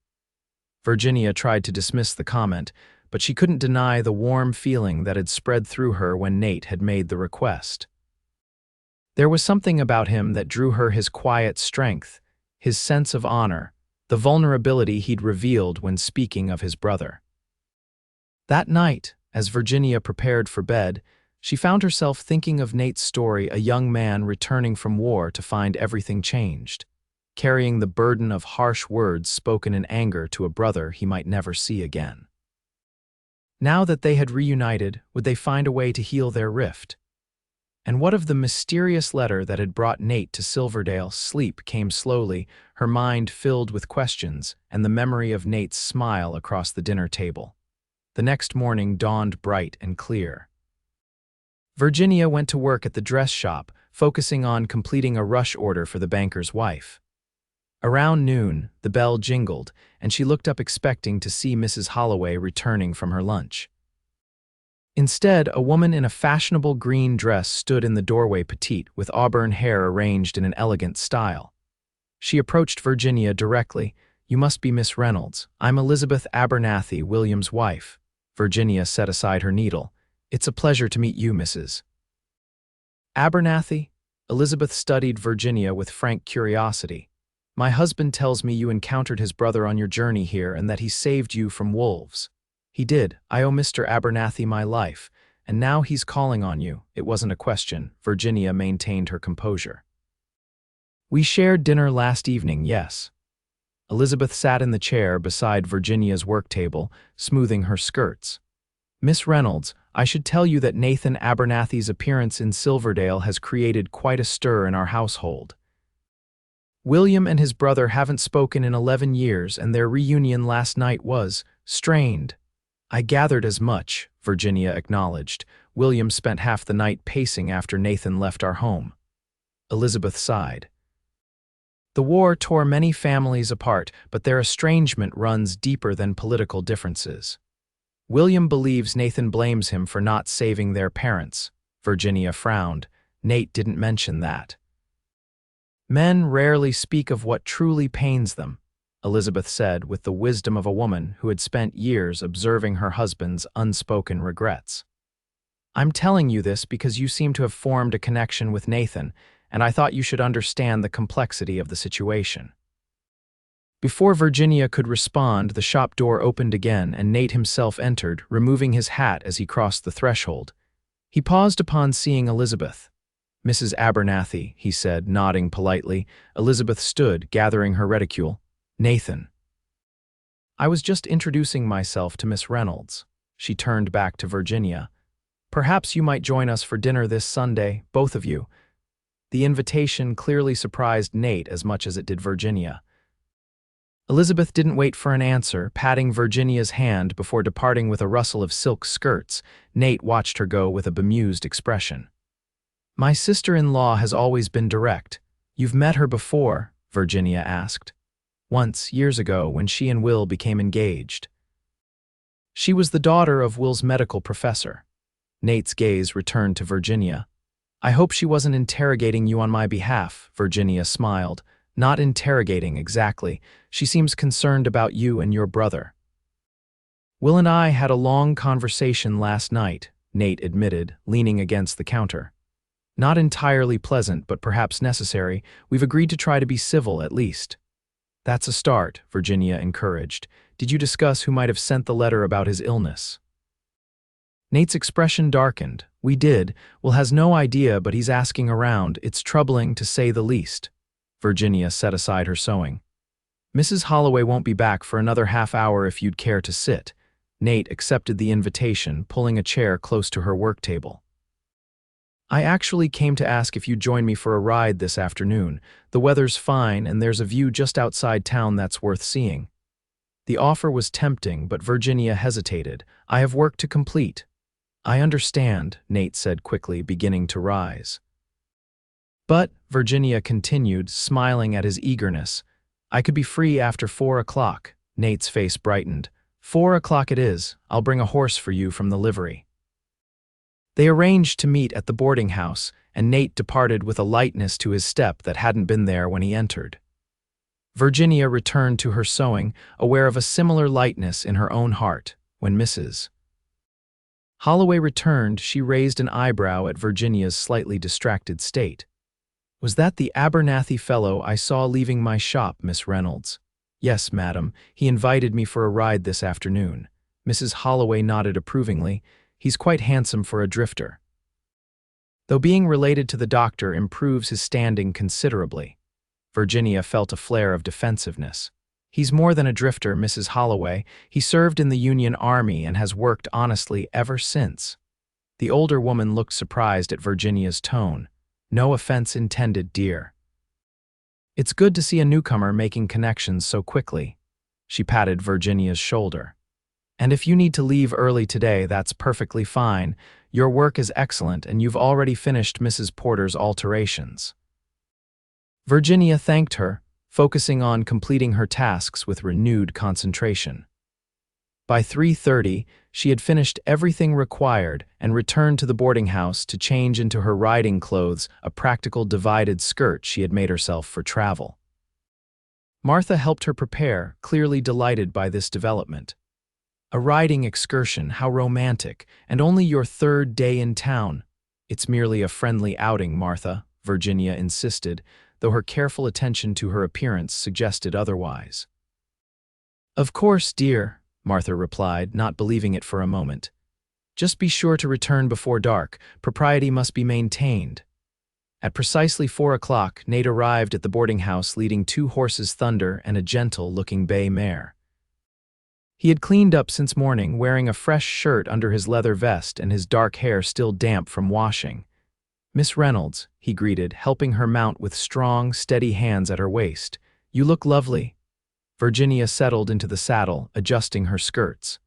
Virginia tried to dismiss the comment, but she couldn't deny the warm feeling that had spread through her when Nate had made the request. There was something about him that drew her: his quiet strength, his sense of honor, the vulnerability he'd revealed when speaking of his brother. That night, as Virginia prepared for bed, she found herself thinking of Nate's story, a young man returning from war to find everything changed, carrying the burden of harsh words spoken in anger to a brother he might never see again. Now that they had reunited, would they find a way to heal their rift? And what of the mysterious letter that had brought Nate to Silverdale? Sleep came slowly, her mind filled with questions and the memory of Nate's smile across the dinner table. The next morning dawned bright and clear. Virginia went to work at the dress shop, focusing on completing a rush order for the banker's wife. Around noon, the bell jingled, and she looked up expecting to see Mrs. Holloway returning from her lunch. Instead, a woman in a fashionable green dress stood in the doorway, petite, with auburn hair arranged in an elegant style. She approached Virginia directly. "You must be Miss Reynolds. I'm Elizabeth Abernathy, William's wife." Virginia set aside her needle. "It's a pleasure to meet you, Mrs. Abernathy." Elizabeth studied Virginia with frank curiosity. "My husband tells me you encountered his brother on your journey here and that he saved you from wolves." "He did. I owe Mr. Abernathy my life, and now he's calling on you." It wasn't a question. Virginia maintained her composure. "We shared dinner last evening, yes." Elizabeth sat in the chair beside Virginia's work table, smoothing her skirts. "Miss Reynolds, I should tell you that Nathan Abernathy's appearance in Silverdale has created quite a stir in our household. William and his brother haven't spoken in 11 years, and their reunion last night was strained." "I gathered as much," Virginia acknowledged. "William spent half the night pacing after Nathan left our home." Elizabeth sighed. "The war tore many families apart, but their estrangement runs deeper than political differences. William believes Nathan blames him for not saving their parents." Virginia frowned. "Nate didn't mention that." "Men rarely speak of what truly pains them," Elizabeth said with the wisdom of a woman who had spent years observing her husband's unspoken regrets. "I'm telling you this because you seem to have formed a connection with Nathan, and I thought you should understand the complexity of the situation." Before Virginia could respond, the shop door opened again and Nate himself entered, removing his hat as he crossed the threshold. He paused upon seeing Elizabeth. "Mrs. Abernathy," he said, nodding politely. Elizabeth stood, gathering her reticule. "Nathan." "I was just introducing myself to Miss Reynolds." She turned back to Virginia. "Perhaps you might join us for dinner this Sunday, both of you." The invitation clearly surprised Nate as much as it did Virginia. Elizabeth didn't wait for an answer, patting Virginia's hand before departing with a rustle of silk skirts. Nate watched her go with a bemused expression. "My sister-in-law has always been direct." "You've met her before?" Virginia asked. "Once, years ago, when she and Will became engaged." "She was the daughter of Will's medical professor." Nate's gaze returned to Virginia. "I hope she wasn't interrogating you on my behalf," Virginia smiled. "Not interrogating, exactly. She seems concerned about you and your brother." "Will and I had a long conversation last night," Nate admitted, leaning against the counter. "Not entirely pleasant, but perhaps necessary. We've agreed to try to be civil, at least." "That's a start," Virginia encouraged. "Did you discuss who might have sent the letter about his illness?" Nate's expression darkened. "We did. Will has no idea, but he's asking around. It's troubling, to say the least." Virginia set aside her sewing. Mrs. Holloway won't be back for another half hour if you'd care to sit. Nate accepted the invitation, pulling a chair close to her work table. I actually came to ask if you'd join me for a ride this afternoon. The weather's fine and there's a view just outside town that's worth seeing. The offer was tempting, but Virginia hesitated. I have work to complete. I understand, Nate said quickly, beginning to rise. But, Virginia continued, smiling at his eagerness, I could be free after 4 o'clock. Nate's face brightened. 4 o'clock it is. I'll bring a horse for you from the livery. They arranged to meet at the boarding house, and Nate departed with a lightness to his step that hadn't been there when he entered. Virginia returned to her sewing, aware of a similar lightness in her own heart. When Mrs. Holloway returned, she raised an eyebrow at Virginia's slightly distracted state. Was that the Abernathy fellow I saw leaving my shop, Miss Reynolds? Yes, madam. He invited me for a ride this afternoon. Mrs. Holloway nodded approvingly. He's quite handsome for a drifter. Though being related to the doctor improves his standing considerably. Virginia felt a flare of defensiveness. He's more than a drifter, Mrs. Holloway. He served in the Union Army and has worked honestly ever since. The older woman looked surprised at Virginia's tone. No offense intended, dear. It's good to see a newcomer making connections so quickly. She patted Virginia's shoulder. And if you need to leave early today, that's perfectly fine. Your work is excellent and you've already finished Mrs. Porter's alterations. Virginia thanked her, focusing on completing her tasks with renewed concentration. By 3:30, she had finished everything required and returned to the boarding house to change into her riding clothes, a practical divided skirt she had made herself for travel. Martha helped her prepare, clearly delighted by this development. A riding excursion, how romantic, and only your 3rd day in town. It's merely a friendly outing, Martha, Virginia insisted, though her careful attention to her appearance suggested otherwise. Of course, dear, Martha replied, not believing it for a moment. Just be sure to return before dark. Propriety must be maintained. At precisely 4 o'clock, Nate arrived at the boarding house leading 2 horses Thunder and a gentle-looking bay mare. He had cleaned up since morning, wearing a fresh shirt under his leather vest and his dark hair still damp from washing. Miss Reynolds, he greeted, helping her mount with strong, steady hands at her waist. You look lovely. Virginia settled into the saddle, adjusting her skirts.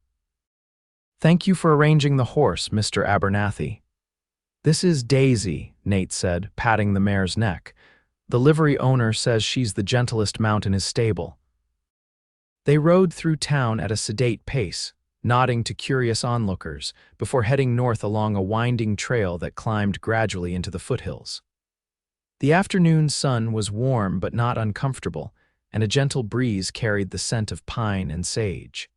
Thank you for arranging the horse, Mr. Abernathy. This is Daisy, Nate said, patting the mare's neck. The livery owner says she's the gentlest mount in his stable. They rode through town at a sedate pace, nodding to curious onlookers, before heading north along a winding trail that climbed gradually into the foothills. The afternoon sun was warm but not uncomfortable, and a gentle breeze carried the scent of pine and sage.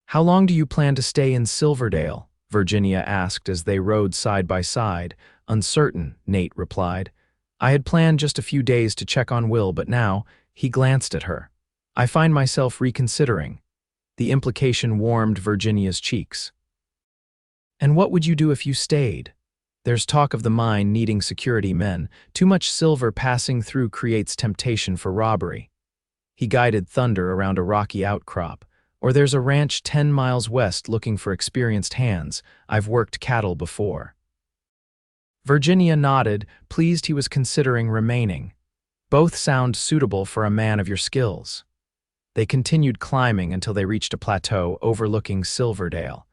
How long do you plan to stay in Silverdale? Virginia asked as they rode side by side. Uncertain, Nate replied. I had planned just a few days to check on Will, but now, he glanced at her. I find myself reconsidering. The implication warmed Virginia's cheeks. And what would you do if you stayed? There's talk of the mine needing security men. Too much silver passing through creates temptation for robbery. He guided Thunder around a rocky outcrop. Or there's a ranch 10 miles west looking for experienced hands. I've worked cattle before. Virginia nodded, pleased he was considering remaining. Both sound suitable for a man of your skills. They continued climbing until they reached a plateau overlooking Silverdale.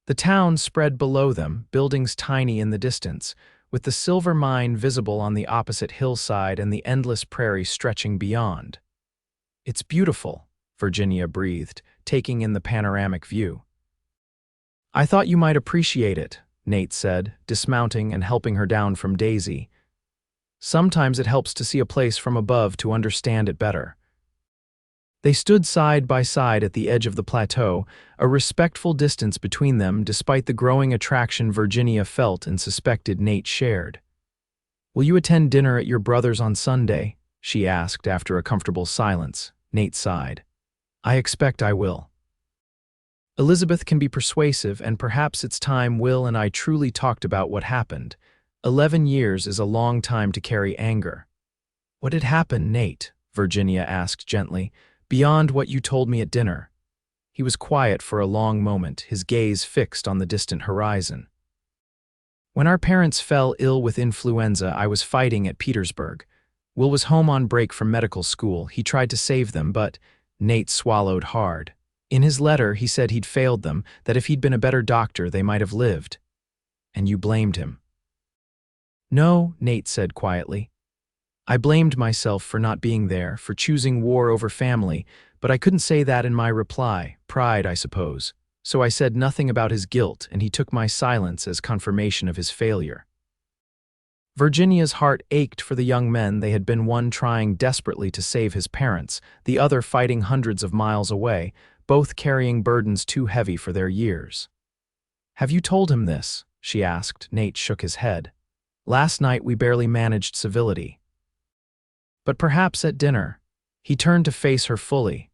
The town spread below them, buildings tiny in the distance, with the silver mine visible on the opposite hillside and the endless prairie stretching beyond. It's beautiful, Virginia breathed, taking in the panoramic view. I thought you might appreciate it, Nate said, dismounting and helping her down from Daisy. Sometimes it helps to see a place from above to understand it better. They stood side by side at the edge of the plateau, a respectful distance between them despite the growing attraction Virginia felt and suspected Nate shared. Will you attend dinner at your brother's on Sunday? She asked after a comfortable silence. Nate sighed. I expect I will. Elizabeth can be persuasive, and perhaps it's time Will and I truly talked about what happened. 11 years is a long time to carry anger. What had happened, Nate? Virginia asked gently, "beyond what you told me at dinner?" He was quiet for a long moment, his gaze fixed on the distant horizon. "When our parents fell ill with influenza, I was fighting at Petersburg. Will was home on break from medical school. He tried to save them, but—" Nate swallowed hard. In his letter, he said he'd failed them, that if he'd been a better doctor, they might have lived. And you blamed him. "No," Nate said quietly. "I blamed myself for not being there, for choosing war over family, but I couldn't say that in my reply. Pride, I suppose. So I said nothing about his guilt, and he took my silence as confirmation of his failure." Virginia's heart ached for the young men. They had been one trying desperately to save his parents, the other fighting hundreds of miles away, both carrying burdens too heavy for their years. "Have you told him this?" she asked. Nate shook his head. "Last night we barely managed civility. But perhaps at dinner." He turned to face her fully.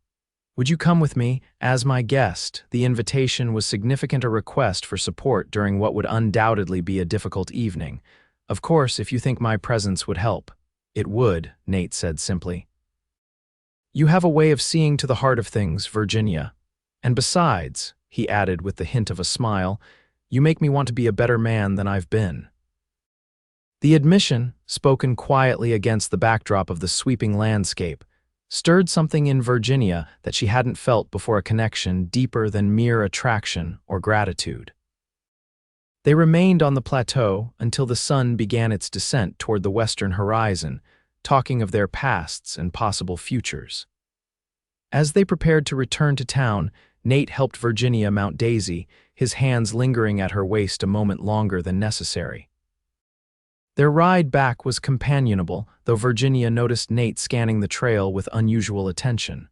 "Would you come with me as my guest?" The invitation was significant, a request for support during what would undoubtedly be a difficult evening. "Of course, if you think my presence would help." "It would," Nate said simply. "You have a way of seeing to the heart of things, Virginia. And besides," he added with the hint of a smile, "you make me want to be a better man than I've been." The admission, spoken quietly against the backdrop of the sweeping landscape, stirred something in Virginia that she hadn't felt before, a connection deeper than mere attraction or gratitude. They remained on the plateau until the sun began its descent toward the western horizon, talking of their pasts and possible futures. As they prepared to return to town, Nate helped Virginia mount Daisy, his hands lingering at her waist a moment longer than necessary. Their ride back was companionable, though Virginia noticed Nate scanning the trail with unusual attention.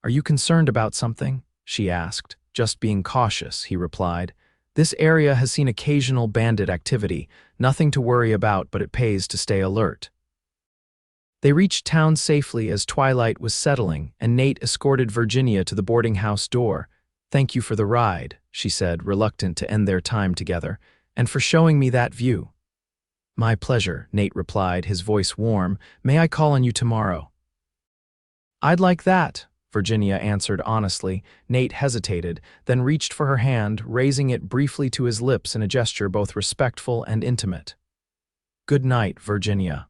"Are you concerned about something?" she asked. "Just being cautious," he replied. "This area has seen occasional bandit activity. Nothing to worry about, but it pays to stay alert." They reached town safely as twilight was settling, and Nate escorted Virginia to the boarding house door. "Thank you for the ride," she said, reluctant to end their time together, "and for showing me that view." "My pleasure," Nate replied, his voice warm. "May I call on you tomorrow?" "I'd like that," Virginia answered honestly. Nate hesitated, then reached for her hand, raising it briefly to his lips in a gesture both respectful and intimate. "Good night, Virginia."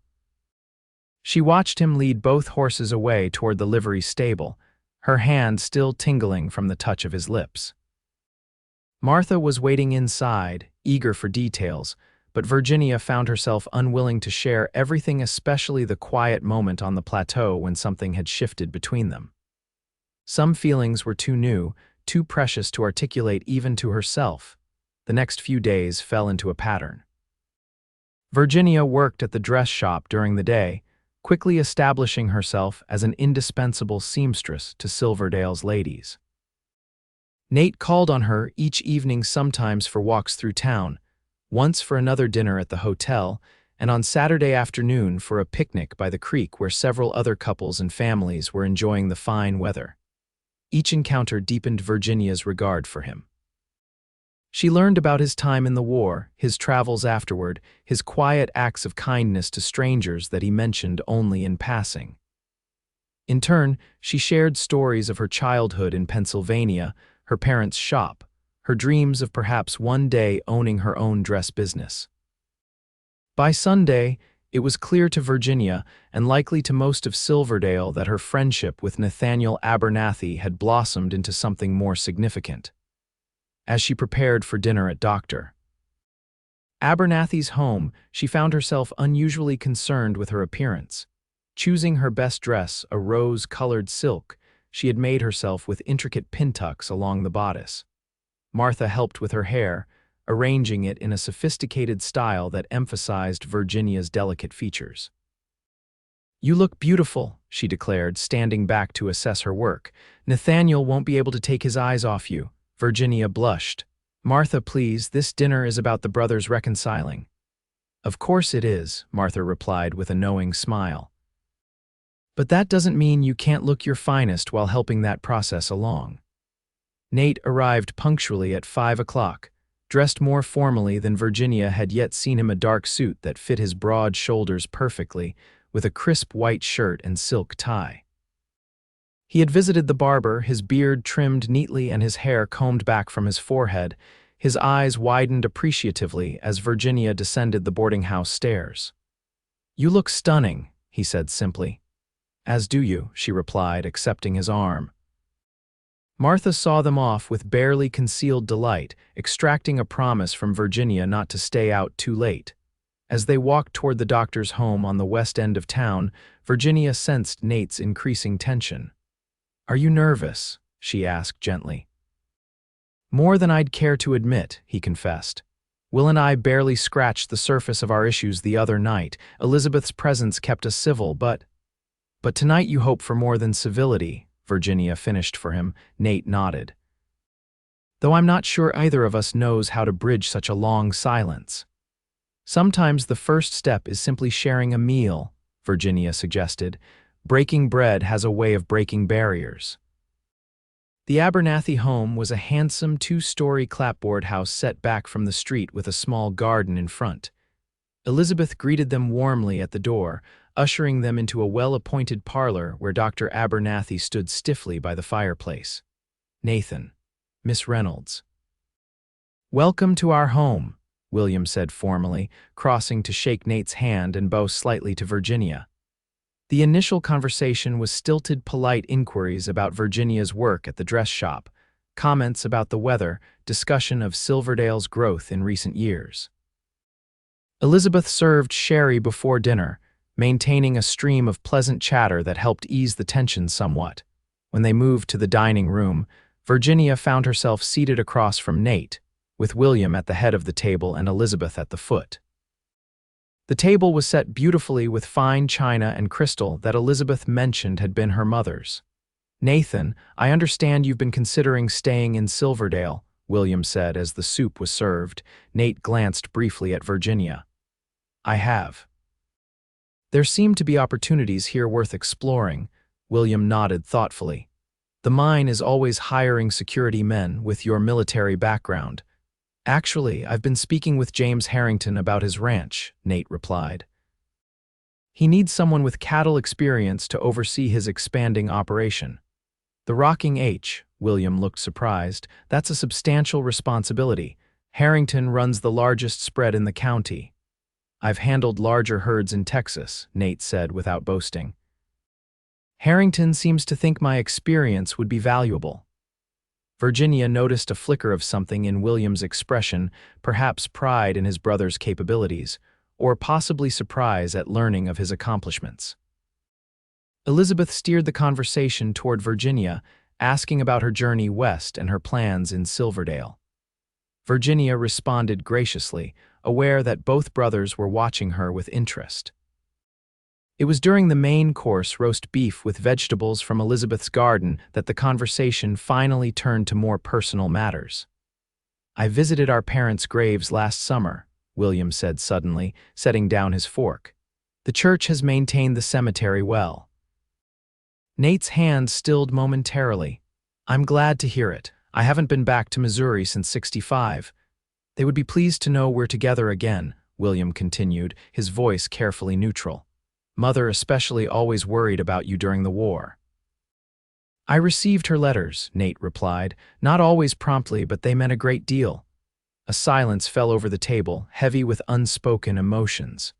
She watched him lead both horses away toward the livery stable, her hand still tingling from the touch of his lips. Martha was waiting inside, eager for details, but Virginia found herself unwilling to share everything, especially the quiet moment on the plateau when something had shifted between them. Some feelings were too new, too precious to articulate even to herself. The next few days fell into a pattern. Virginia worked at the dress shop during the day, quickly establishing herself as an indispensable seamstress to Silverdale's ladies. Nate called on her each evening, sometimes for walks through town, once for another dinner at the hotel, and on Saturday afternoon for a picnic by the creek where several other couples and families were enjoying the fine weather. Each encounter deepened Virginia's regard for him. She learned about his time in the war, his travels afterward, his quiet acts of kindness to strangers that he mentioned only in passing. In turn, she shared stories of her childhood in Pennsylvania, her parents' shop, her dreams of perhaps one day owning her own dress business. By Sunday, it was clear to Virginia, and likely to most of Silverdale, that her friendship with Nathaniel Abernathy had blossomed into something more significant. As she prepared for dinner at Dr. Abernathy's home, she found herself unusually concerned with her appearance. Choosing her best dress, a rose-colored silk, she had made herself with intricate pin tucks along the bodice. Martha helped with her hair, arranging it in a sophisticated style that emphasized Virginia's delicate features. "You look beautiful," she declared, standing back to assess her work. "Nathaniel won't be able to take his eyes off you." Virginia blushed. "Martha, please, this dinner is about the brothers reconciling." "Of course it is," Martha replied with a knowing smile. "But that doesn't mean you can't look your finest while helping that process along." Nate arrived punctually at 5 o'clock, dressed more formally than Virginia had yet seen him, a dark suit that fit his broad shoulders perfectly, with a crisp white shirt and silk tie. He had visited the barber, his beard trimmed neatly and his hair combed back from his forehead. His eyes widened appreciatively as Virginia descended the boarding house stairs. "You look stunning," he said simply. "As do you," she replied, accepting his arm. Martha saw them off with barely concealed delight, extracting a promise from Virginia not to stay out too late. As they walked toward the doctor's home on the west end of town, Virginia sensed Nate's increasing tension. "Are you nervous?" she asked gently. "More than I'd care to admit," he confessed. "Will and I barely scratched the surface of our issues the other night. Elizabeth's presence kept us civil, but tonight you hope for more than civility," Virginia finished for him. Nate nodded. "Though I'm not sure either of us knows how to bridge such a long silence." "Sometimes the first step is simply sharing a meal," Virginia suggested. "Breaking bread has a way of breaking barriers." The Abernathy home was a handsome two-story clapboard house set back from the street with a small garden in front. Elizabeth greeted them warmly at the door, ushering them into a well-appointed parlor where Dr. Abernathy stood stiffly by the fireplace. "Nathan, Miss Reynolds." "Welcome to our home," William said formally, crossing to shake Nate's hand and bow slightly to Virginia. The initial conversation was stilted, polite inquiries about Virginia's work at the dress shop, comments about the weather, discussion of Silverdale's growth in recent years. Elizabeth served sherry before dinner, maintaining a stream of pleasant chatter that helped ease the tension somewhat. When they moved to the dining room, Virginia found herself seated across from Nate, with William at the head of the table and Elizabeth at the foot. The table was set beautifully with fine china and crystal that Elizabeth mentioned had been her mother's. "Nathan, I understand you've been considering staying in Silverdale," William said as the soup was served. Nate glanced briefly at Virginia. "I have." "There seem to be opportunities here worth exploring," William nodded thoughtfully. "The mine is always hiring security men with your military background." "Actually, I've been speaking with James Harrington about his ranch," Nate replied. "He needs someone with cattle experience to oversee his expanding operation." "The Rocking H," William looked surprised. "That's a substantial responsibility. Harrington runs the largest spread in the county." "I've handled larger herds in Texas," Nate said without boasting. "Harrington seems to think my experience would be valuable." Virginia noticed a flicker of something in William's expression, perhaps pride in his brother's capabilities, or possibly surprise at learning of his accomplishments. Elizabeth steered the conversation toward Virginia, asking about her journey west and her plans in Silverdale. Virginia responded graciously, aware that both brothers were watching her with interest. It was during the main course, roast beef with vegetables from Elizabeth's garden, that the conversation finally turned to more personal matters. "I visited our parents' graves last summer," William said suddenly, setting down his fork. "The church has maintained the cemetery well." Nate's hand stilled momentarily. "I'm glad to hear it. I haven't been back to Missouri since '65. They would be pleased to know we're together again," William continued, his voice carefully neutral. "Mother especially always worried about you during the war." "I received her letters," Nate replied, "not always promptly, but they meant a great deal." A silence fell over the table, heavy with unspoken emotions.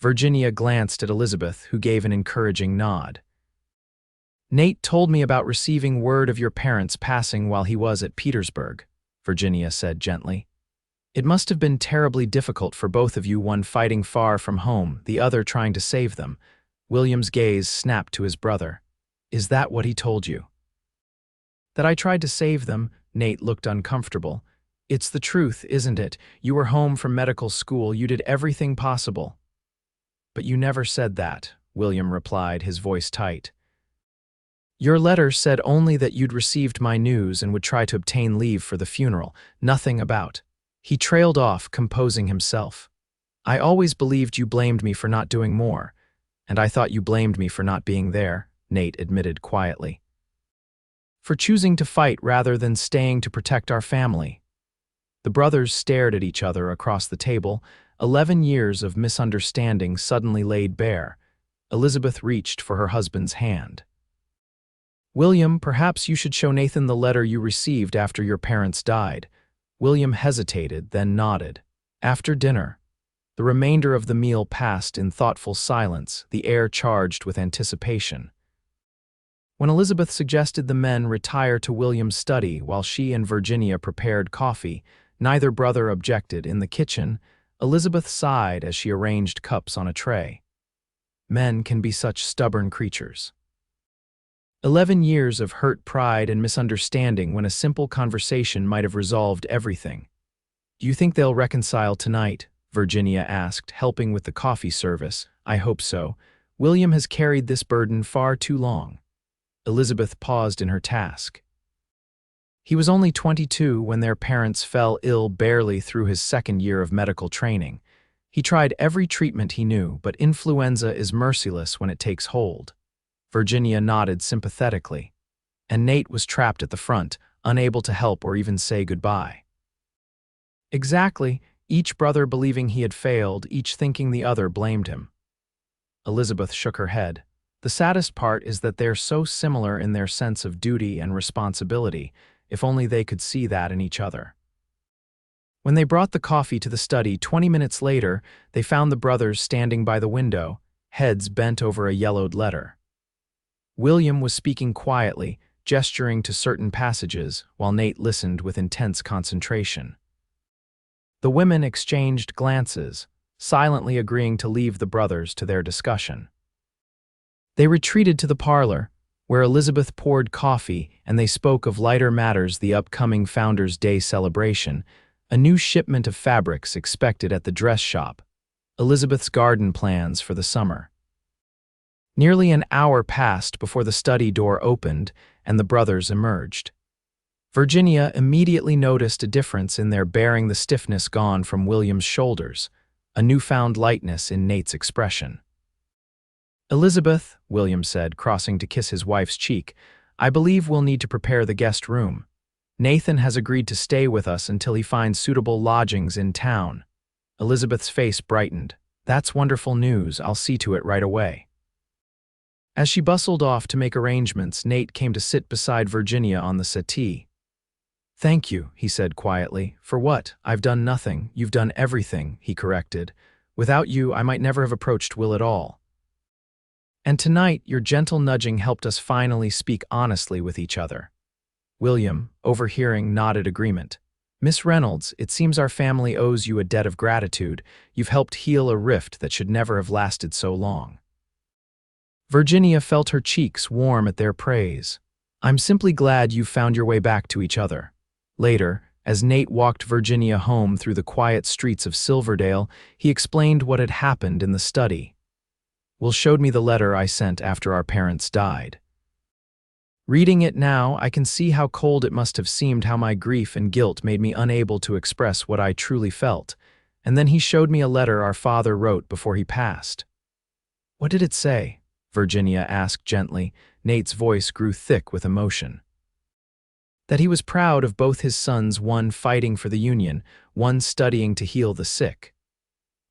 Virginia glanced at Elizabeth, who gave an encouraging nod. "Nate told me about receiving word of your parents passing while he was at Petersburg," Virginia said gently. "It must have been terribly difficult for both of you, one fighting far from home, the other trying to save them." William's gaze snapped to his brother. "Is that what he told you?" "That I tried to save them," Nate looked uncomfortable. "It's the truth, isn't it? You were home from medical school, you did everything possible." "But you never said that," William replied, his voice tight. "Your letter said only that you'd received my news and would try to obtain leave for the funeral, nothing about—" He trailed off, composing himself. "I always believed you blamed me for not doing more, and I thought you blamed me for not being there," Nate admitted quietly. "For choosing to fight rather than staying to protect our family." The brothers stared at each other across the table, 11 years of misunderstanding suddenly laid bare. Elizabeth reached for her husband's hand. "William, perhaps you should show Nathan the letter you received after your parents died." William hesitated, then nodded. After dinner, the remainder of the meal passed in thoughtful silence, the air charged with anticipation. When Elizabeth suggested the men retire to William's study while she and Virginia prepared coffee, neither brother objected. In the kitchen, Elizabeth sighed as she arranged cups on a tray. Men can be such stubborn creatures. 11 years of hurt pride and misunderstanding when a simple conversation might have resolved everything. "Do you think they'll reconcile tonight?" Virginia asked, helping with the coffee service. "I hope so. William has carried this burden far too long." Elizabeth paused in her task. He was only 22 when their parents fell ill barely through his second year of medical training. He tried every treatment he knew, but influenza is merciless when it takes hold. Virginia nodded sympathetically, and Nate was trapped at the front, unable to help or even say goodbye. Exactly, each brother believing he had failed, each thinking the other blamed him. Elizabeth shook her head. "The saddest part is that they're so similar in their sense of duty and responsibility, if only they could see that in each other." When they brought the coffee to the study 20 minutes later, they found the brothers standing by the window, heads bent over a yellowed letter. William was speaking quietly, gesturing to certain passages, while Nate listened with intense concentration. The women exchanged glances, silently agreeing to leave the brothers to their discussion. They retreated to the parlor, where Elizabeth poured coffee, and they spoke of lighter matters: the upcoming Founders' Day celebration, a new shipment of fabrics expected at the dress shop, Elizabeth's garden plans for the summer. Nearly an hour passed before the study door opened and the brothers emerged. Virginia immediately noticed a difference in their bearing, the stiffness gone from William's shoulders, a newfound lightness in Nate's expression. "Elizabeth," William said, crossing to kiss his wife's cheek, "I believe we'll need to prepare the guest room. Nathan has agreed to stay with us until he finds suitable lodgings in town." Elizabeth's face brightened. "That's wonderful news. I'll see to it right away." As she bustled off to make arrangements, Nate came to sit beside Virginia on the settee. "Thank you," he said quietly. "For what? I've done nothing. You've done everything," he corrected. "Without you, I might never have approached Will at all. And tonight, your gentle nudging helped us finally speak honestly with each other." William, overhearing, nodded agreement. "Miss Reynolds, it seems our family owes you a debt of gratitude. You've helped heal a rift that should never have lasted so long." Virginia felt her cheeks warm at their praise. "I'm simply glad you found your way back to each other." Later, as Nate walked Virginia home through the quiet streets of Silverdale, he explained what had happened in the study. "Will showed me the letter I sent after our parents died. Reading it now, I can see how cold it must have seemed, how my grief and guilt made me unable to express what I truly felt. And then he showed me a letter our father wrote before he passed." "What did it say?" Virginia asked gently. Nate's voice grew thick with emotion. "That he was proud of both his sons, one fighting for the Union, one studying to heal the sick.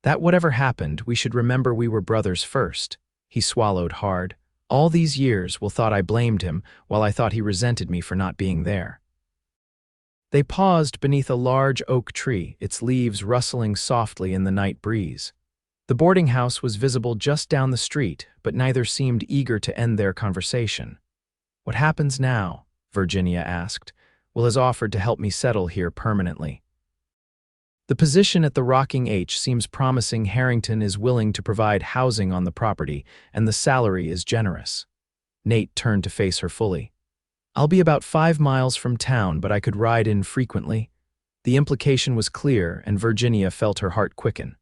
That whatever happened, we should remember we were brothers first." He swallowed hard. "All these years Will thought I blamed him, while I thought he resented me for not being there." They paused beneath a large oak tree, its leaves rustling softly in the night breeze. The boarding house was visible just down the street, but neither seemed eager to end their conversation. "What happens now?" Virginia asked. "Will has offered to help me settle here permanently. The position at the Rocking H seems promising. Harrington is willing to provide housing on the property, and the salary is generous." Nate turned to face her fully. "I'll be about 5 miles from town, but I could ride in frequently." The implication was clear, and Virginia felt her heart quicken.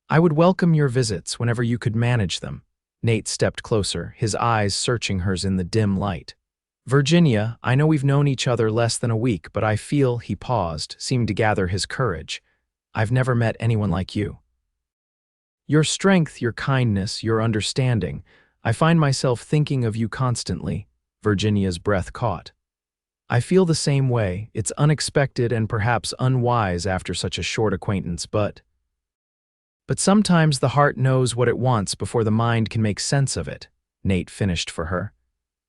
"I would welcome your visits whenever you could manage them." Nate stepped closer, his eyes searching hers in the dim light. "Virginia, I know we've known each other less than a week, but I feel," he paused, seemed to gather his courage, "I've never met anyone like you. Your strength, your kindness, your understanding. I find myself thinking of you constantly." Virginia's breath caught. "I feel the same way. It's unexpected and perhaps unwise after such a short acquaintance, but..." But sometimes the heart knows what it wants before the mind can make sense of it, Nate finished for her.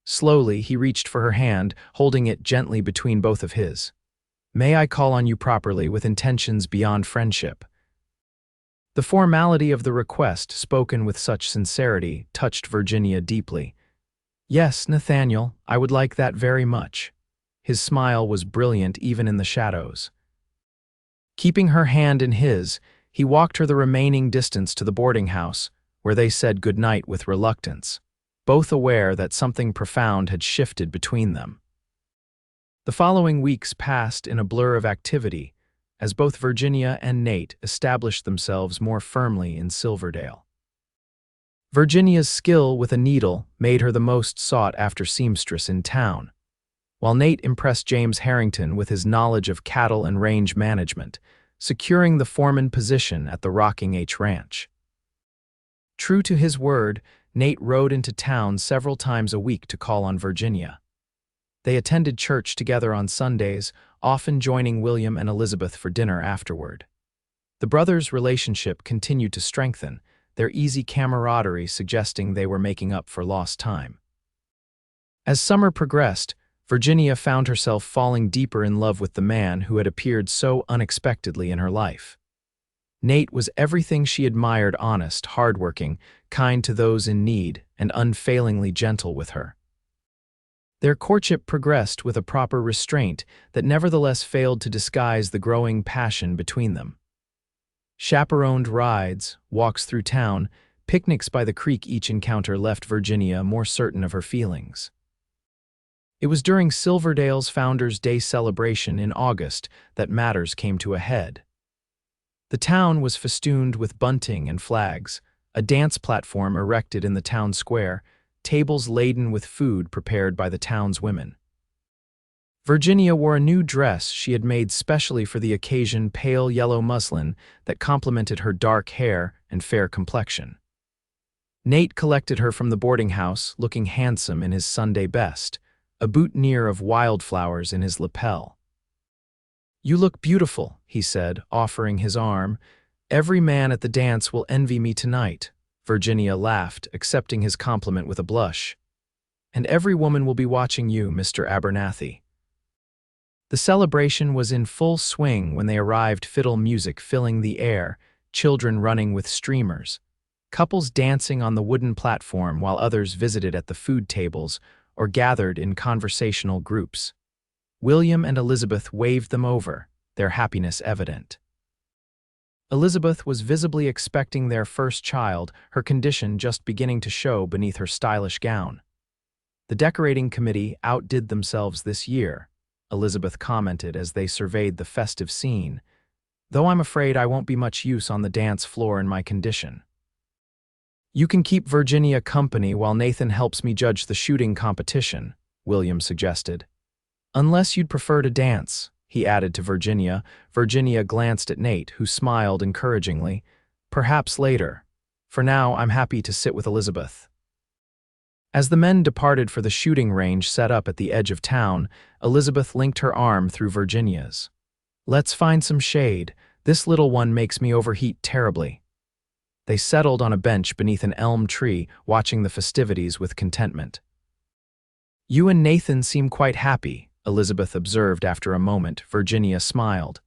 Slowly, he reached for her hand, holding it gently between both of his. May I call on you properly with intentions beyond friendship? The formality of the request, spoken with such sincerity, touched Virginia deeply. Yes, Nathaniel, I would like that very much. His smile was brilliant even in the shadows. Keeping her hand in his, he walked her the remaining distance to the boarding house, where they said goodnight with reluctance, both aware that something profound had shifted between them. The following weeks passed in a blur of activity, as both Virginia and Nate established themselves more firmly in Silverdale. Virginia's skill with a needle made her the most sought-after seamstress in town, while Nate impressed James Harrington with his knowledge of cattle and range management, securing the foreman position at the Rocking H Ranch. True to his word, Nate rode into town several times a week to call on Virginia. They attended church together on Sundays, often joining William and Elizabeth for dinner afterward. The brothers' relationship continued to strengthen, their easy camaraderie suggesting they were making up for lost time. As summer progressed, Virginia found herself falling deeper in love with the man who had appeared so unexpectedly in her life. Nate was everything she admired: honest, hardworking, kind to those in need, and unfailingly gentle with her. Their courtship progressed with a proper restraint that nevertheless failed to disguise the growing passion between them. Chaperoned rides, walks through town, picnics by the creek, each encounter left Virginia more certain of her feelings. It was during Silverdale's Founders' Day celebration in August that matters came to a head. The town was festooned with bunting and flags, a dance platform erected in the town square, tables laden with food prepared by the town's women. Virginia wore a new dress she had made specially for the occasion, pale yellow muslin that complemented her dark hair and fair complexion. Nate collected her from the boarding house, looking handsome in his Sunday best, a boutonniere of wildflowers in his lapel. "You look beautiful," he said, offering his arm. "Every man at the dance will envy me tonight." Virginia laughed, accepting his compliment with a blush. "And every woman will be watching you, Mr. Abernathy." The celebration was in full swing when they arrived, fiddle music filling the air, children running with streamers, couples dancing on the wooden platform while others visited at the food tables or gathered in conversational groups. William and Elizabeth waved them over, their happiness evident. Elizabeth was visibly expecting their first child, her condition just beginning to show beneath her stylish gown. "The decorating committee outdid themselves this year," Elizabeth commented as they surveyed the festive scene, "though I'm afraid I won't be much use on the dance floor in my condition." "You can keep Virginia company while Nathan helps me judge the shooting competition," William suggested. "Unless you'd prefer to dance," he added to Virginia. Virginia glanced at Nate, who smiled encouragingly. "Perhaps later. For now, I'm happy to sit with Elizabeth." As the men departed for the shooting range set up at the edge of town, Elizabeth linked her arm through Virginia's. "Let's find some shade. This little one makes me overheat terribly." They settled on a bench beneath an elm tree, watching the festivities with contentment. "You and Nathan seem quite happy," Elizabeth observed after a moment. Virginia smiled.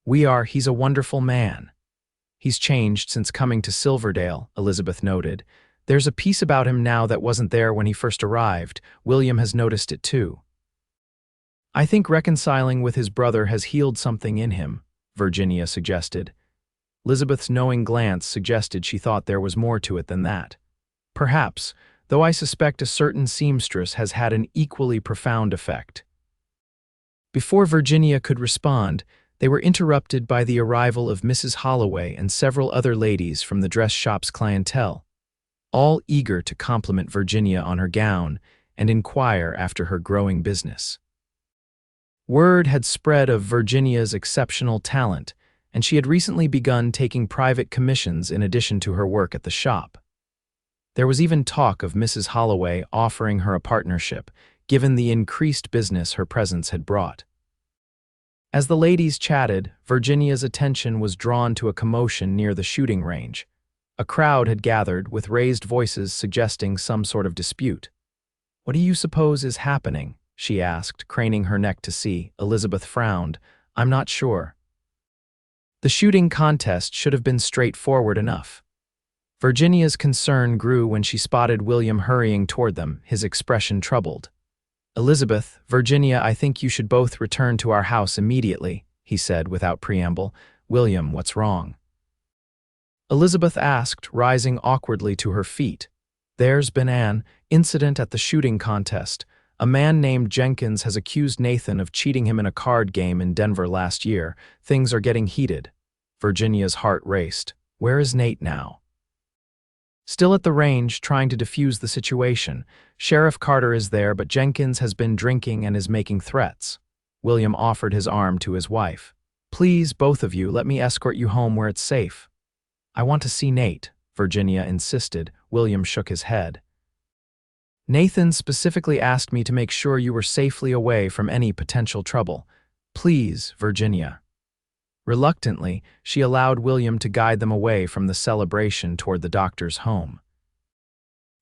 He's a wonderful man." "He's changed since coming to Silverdale," Elizabeth noted. "There's a peace about him now that wasn't there when he first arrived. William has noticed it too." "I think reconciling with his brother has healed something in him," Virginia suggested. Elizabeth's knowing glance suggested she thought there was more to it than that. "Perhaps, though I suspect a certain seamstress has had an equally profound effect." Before Virginia could respond, they were interrupted by the arrival of Mrs. Holloway and several other ladies from the dress shop's clientele, all eager to compliment Virginia on her gown and inquire after her growing business. Word had spread of Virginia's exceptional talent, and she had recently begun taking private commissions in addition to her work at the shop. There was even talk of Mrs. Holloway offering her a partnership, given the increased business her presence had brought. As the ladies chatted, Virginia's attention was drawn to a commotion near the shooting range. A crowd had gathered, with raised voices suggesting some sort of dispute. "What do you suppose is happening?" she asked, craning her neck to see. Elizabeth frowned. "I'm not sure." The shooting contest should have been straightforward enough. Virginia's concern grew when she spotted William hurrying toward them, his expression troubled. "Elizabeth, Virginia, I think you should both return to our house immediately," he said without preamble. "William, what's wrong?" Elizabeth asked, rising awkwardly to her feet. "There's been an incident at the shooting contest. A man named Jenkins has accused Nathan of cheating him in a card game in Denver last year. Things are getting heated." Virginia's heart raced. "Where is Nate now?" "Still at the range, trying to defuse the situation. Sheriff Carter is there, but Jenkins has been drinking and is making threats." William offered his arm to his wife. "Please, both of you, let me escort you home where it's safe." "I want to see Nate," Virginia insisted. William shook his head. "Nathan specifically asked me to make sure you were safely away from any potential trouble. Please, Virginia." Reluctantly, she allowed William to guide them away from the celebration toward the doctor's home.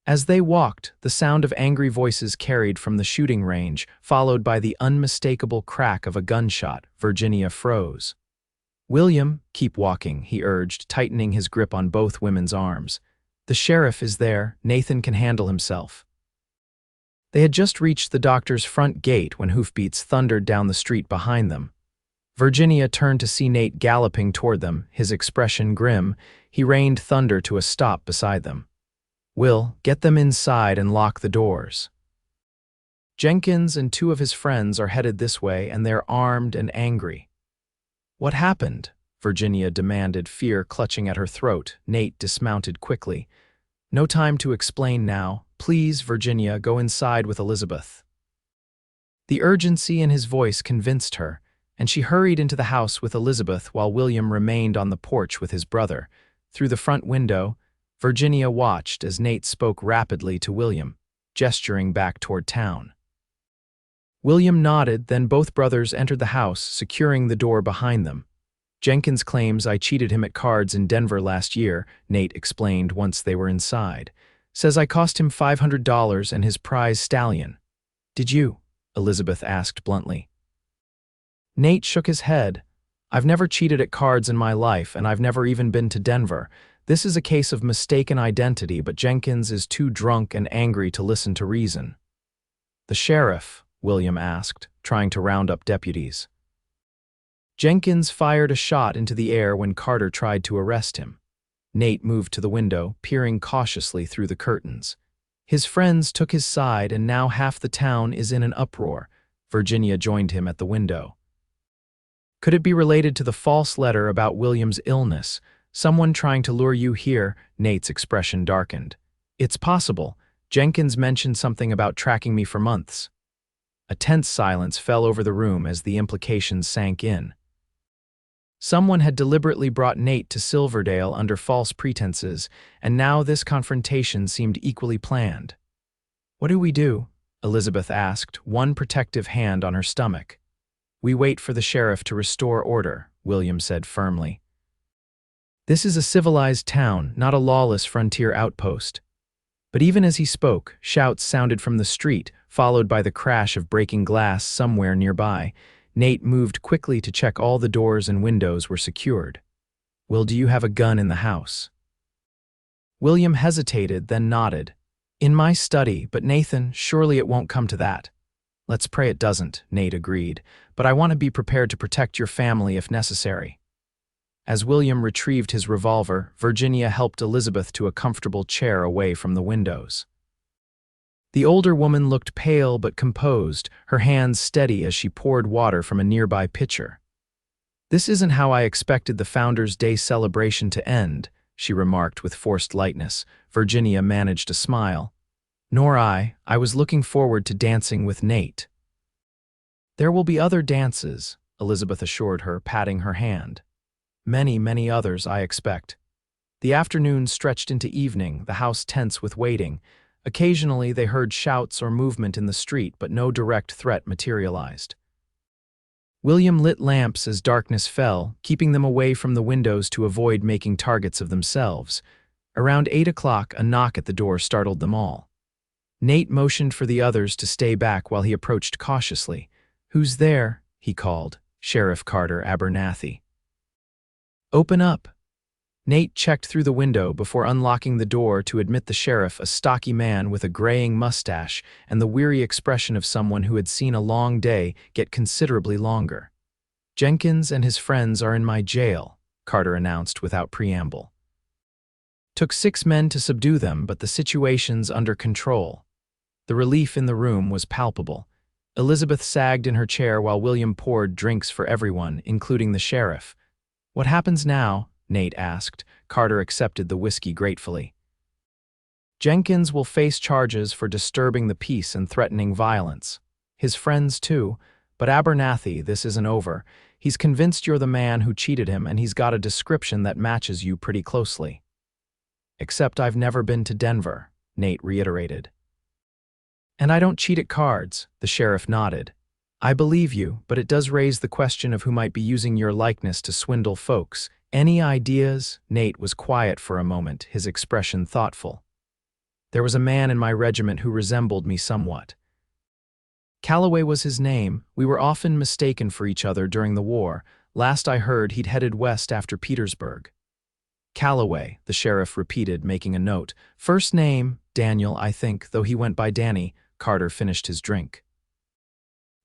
As they walked, the sound of angry voices carried from the shooting range, followed by the unmistakable crack of a gunshot. Virginia froze. "William, keep walking," he urged, tightening his grip on both women's arms. "The sheriff is there. Nathan can handle himself." They had just reached the doctor's front gate when hoofbeats thundered down the street behind them. Virginia turned to see Nate galloping toward them, his expression grim. He rained thunder to a stop beside them. "Will, get them inside and lock the doors. Jenkins and two of his friends are headed this way, and they're armed and angry." "What happened?" Virginia demanded, fear clutching at her throat. Nate dismounted quickly. "No time to explain now. Please, Virginia, go inside with Elizabeth." The urgency in his voice convinced her, and she hurried into the house with Elizabeth while William remained on the porch with his brother. Through the front window, Virginia watched as Nate spoke rapidly to William, gesturing back toward town. William nodded, then both brothers entered the house, securing the door behind them. "Jenkins claims I cheated him at cards in Denver last year," Nate explained once they were inside. "Says I cost him $500 and his prize stallion." "Did you?" Elizabeth asked bluntly. Nate shook his head. "I've never cheated at cards in my life, and I've never even been to Denver. This is a case of mistaken identity, but Jenkins is too drunk and angry to listen to reason." "The sheriff?" William asked, trying to round up deputies. "Jenkins fired a shot into the air when Carter tried to arrest him." Nate moved to the window, peering cautiously through the curtains. "His friends took his side, and now half the town is in an uproar." Virginia joined him at the window. "Could it be related to the false letter about William's illness? Someone trying to lure you here?" Nate's expression darkened. "It's possible. Jenkins mentioned something about tracking me for months." A tense silence fell over the room as the implications sank in. Someone had deliberately brought Nate to Silverdale under false pretenses, and now this confrontation seemed equally planned. "What do we do?" Elizabeth asked, one protective hand on her stomach. "We wait for the sheriff to restore order," William said firmly. "This is a civilized town, not a lawless frontier outpost." But even as he spoke, shouts sounded from the street, followed by the crash of breaking glass somewhere nearby. Nate moved quickly to check all the doors and windows were secured. "Will, do you have a gun in the house?" William hesitated, then nodded. "In my study, but Nathan, surely it won't come to that." "Let's pray it doesn't," Nate agreed, "but I want to be prepared to protect your family if necessary." As William retrieved his revolver, Virginia helped Elizabeth to a comfortable chair away from the windows. The older woman looked pale but composed, her hands steady as she poured water from a nearby pitcher. "This isn't how I expected the Founders' Day celebration to end," she remarked with forced lightness. Virginia managed a smile. "Nor I. I was looking forward to dancing with Nate." "There will be other dances," Elizabeth assured her, patting her hand. "Many, many others, I expect." The afternoon stretched into evening, the house tense with waiting. Occasionally they heard shouts or movement in the street, but no direct threat materialized. William lit lamps as darkness fell, keeping them away from the windows to avoid making targets of themselves. Around 8 o'clock, a knock at the door startled them all. Nate motioned for the others to stay back while he approached cautiously. "Who's there?" he called. "Sheriff Carter Abernathy." "Open up." Nate checked through the window before unlocking the door to admit the sheriff, a stocky man with a graying mustache and the weary expression of someone who had seen a long day get considerably longer. "Jenkins and his friends are in my jail," Carter announced without preamble. "Took 6 men to subdue them, but the situation's under control." The relief in the room was palpable. Elizabeth sagged in her chair while William poured drinks for everyone, including the sheriff. "What happens now?" Nate asked. Carter accepted the whiskey gratefully. "Jenkins will face charges for disturbing the peace and threatening violence. His friends too, but Abernathy, this isn't over. He's convinced you're the man who cheated him, and he's got a description that matches you pretty closely." "Except I've never been to Denver," Nate reiterated. "And I don't cheat at cards," the sheriff nodded. "I believe you, but it does raise the question of who might be using your likeness to swindle folks. Any ideas?" Nate was quiet for a moment, his expression thoughtful. "There was a man in my regiment who resembled me somewhat. Calloway was his name. We were often mistaken for each other during the war. Last I heard, he'd headed west after Petersburg." "Calloway," the sheriff repeated, making a note. "First name, Daniel, I think, though he went by Danny." Carter finished his drink.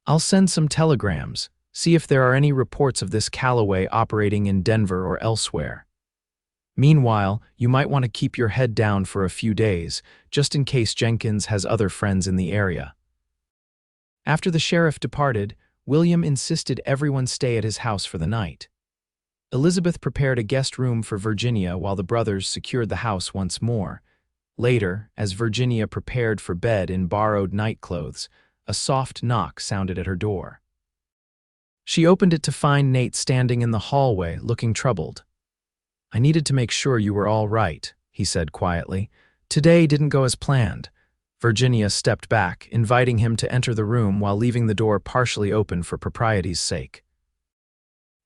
"I'll send some telegrams. See if there are any reports of this Calloway operating in Denver or elsewhere. Meanwhile, you might want to keep your head down for a few days, just in case Jenkins has other friends in the area." After the sheriff departed, William insisted everyone stay at his house for the night. Elizabeth prepared a guest room for Virginia while the brothers secured the house once more. Later, as Virginia prepared for bed in borrowed nightclothes, a soft knock sounded at her door. She opened it to find Nate standing in the hallway, looking troubled. "I needed to make sure you were all right," he said quietly. "Today didn't go as planned." Virginia stepped back, inviting him to enter the room while leaving the door partially open for propriety's sake.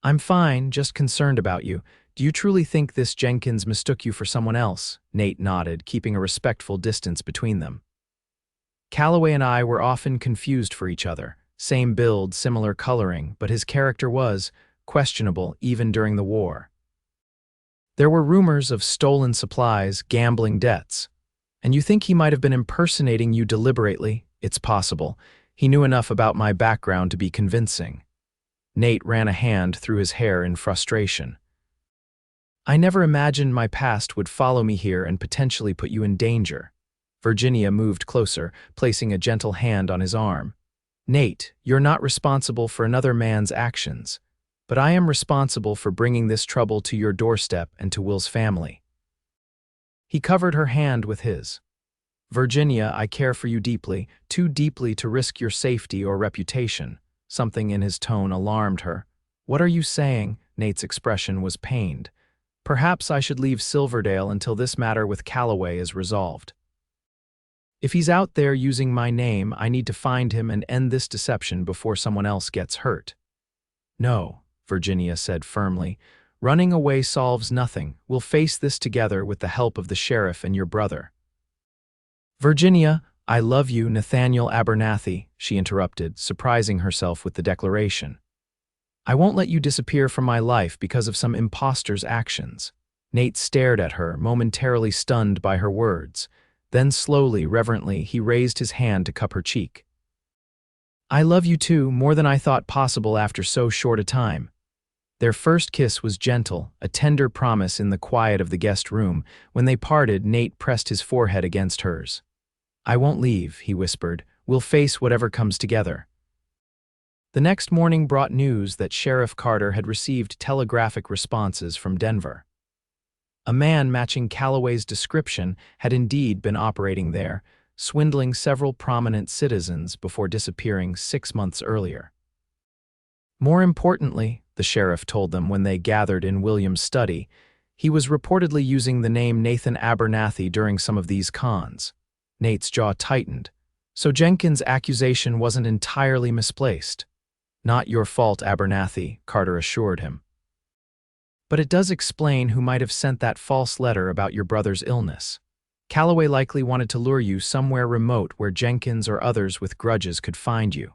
"I'm fine, just concerned about you. Do you truly think this Jenkins mistook you for someone else?" Nate nodded, keeping a respectful distance between them. "Calloway and I were often confused for each other. Same build, similar coloring, but his character was questionable even during the war. There were rumors of stolen supplies, gambling debts. And you think he might have been impersonating you deliberately? It's possible. He knew enough about my background to be convincing." Nate ran a hand through his hair in frustration. "I never imagined my past would follow me here and potentially put you in danger." Virginia moved closer, placing a gentle hand on his arm. "Nate, you're not responsible for another man's actions, but I am responsible for bringing this trouble to your doorstep and to Will's family." He covered her hand with his. "Virginia, I care for you deeply, too deeply to risk your safety or reputation." Something in his tone alarmed her. "What are you saying?" Nate's expression was pained. "Perhaps I should leave Silverdale until this matter with Calloway is resolved. If he's out there using my name, I need to find him and end this deception before someone else gets hurt." "No," Virginia said firmly. "Running away solves nothing. We'll face this together with the help of the sheriff and your brother." "Virginia, I love you, Nathaniel Abernathy," she interrupted, surprising herself with the declaration. "I won't let you disappear from my life because of some imposter's actions." Nate stared at her, momentarily stunned by her words. Then slowly, reverently, he raised his hand to cup her cheek. "I love you too, more than I thought possible after so short a time." Their first kiss was gentle, a tender promise in the quiet of the guest room. When they parted, Nate pressed his forehead against hers. "I won't leave," he whispered. "We'll face whatever comes together." The next morning brought news that Sheriff Carter had received telegraphic responses from Denver. A man matching Calloway's description had indeed been operating there, swindling several prominent citizens before disappearing 6 months earlier. More importantly, the sheriff told them when they gathered in William's study, he was reportedly using the name Nathan Abernathy during some of these cons. Nate's jaw tightened. So Jenkins' accusation wasn't entirely misplaced. Not your fault, Abernathy, Carter assured him. But it does explain who might have sent that false letter about your brother's illness. Calloway likely wanted to lure you somewhere remote where Jenkins or others with grudges could find you.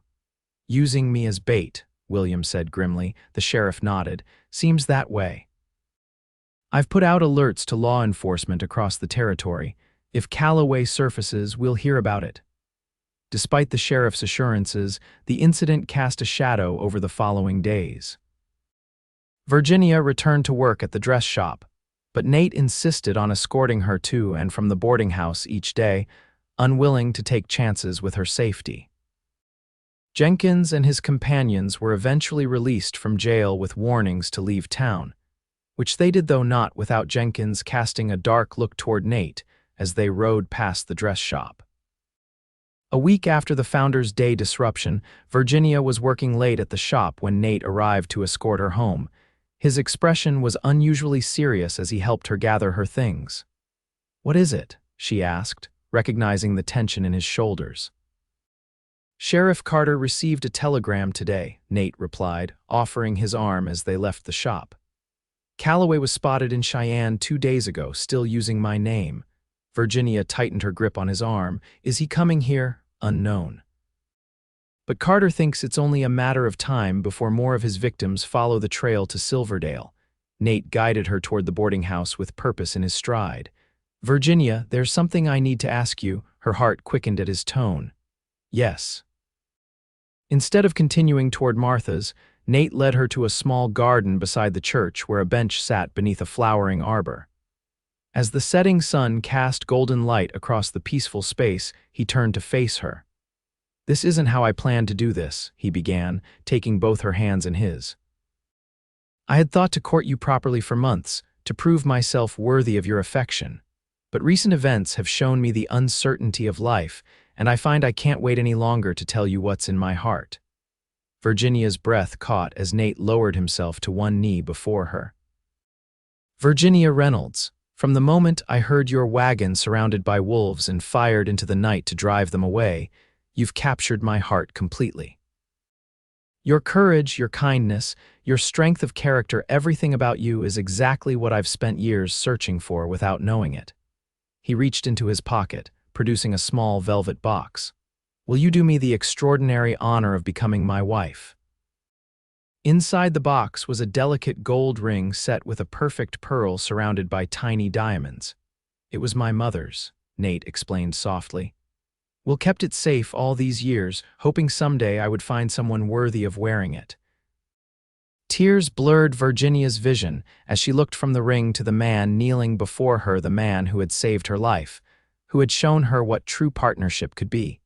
Using me as bait, William said grimly. The sheriff nodded. Seems that way. I've put out alerts to law enforcement across the territory. If Calloway surfaces, we'll hear about it. Despite the sheriff's assurances, the incident cast a shadow over the following days. Virginia returned to work at the dress shop, but Nate insisted on escorting her to and from the boarding house each day, unwilling to take chances with her safety. Jenkins and his companions were eventually released from jail with warnings to leave town, which they did though not without Jenkins casting a dark look toward Nate as they rode past the dress shop. A week after the Founders' Day disruption, Virginia was working late at the shop when Nate arrived to escort her home. His expression was unusually serious as he helped her gather her things. "What is it?" she asked, recognizing the tension in his shoulders. "Sheriff Carter received a telegram today," Nate replied, offering his arm as they left the shop. "Calloway was spotted in Cheyenne 2 days ago, still using my name." Virginia tightened her grip on his arm. "Is he coming here?" "Unknown. But Carter thinks it's only a matter of time before more of his victims follow the trail to Silverdale." Nate guided her toward the boarding house with purpose in his stride. "Virginia, there's something I need to ask you." Her heart quickened at his tone. "Yes." Instead of continuing toward Martha's, Nate led her to a small garden beside the church where a bench sat beneath a flowering arbor. As the setting sun cast golden light across the peaceful space, he turned to face her. "This isn't how I planned to do this," he began, taking both her hands in his. "I had thought to court you properly for months, to prove myself worthy of your affection. But recent events have shown me the uncertainty of life, and I find I can't wait any longer to tell you what's in my heart." Virginia's breath caught as Nate lowered himself to one knee before her. "Virginia Reynolds, from the moment I heard your wagon surrounded by wolves and fired into the night to drive them away, you've captured my heart completely. Your courage, your kindness, your strength of character, everything about you is exactly what I've spent years searching for without knowing it." He reached into his pocket, producing a small velvet box. "Will you do me the extraordinary honor of becoming my wife?" Inside the box was a delicate gold ring set with a perfect pearl surrounded by tiny diamonds. "It was my mother's," Nate explained softly. "We kept it safe all these years, hoping someday I would find someone worthy of wearing it." Tears blurred Virginia's vision as she looked from the ring to the man kneeling before her, the man who had saved her life, who had shown her what true partnership could be,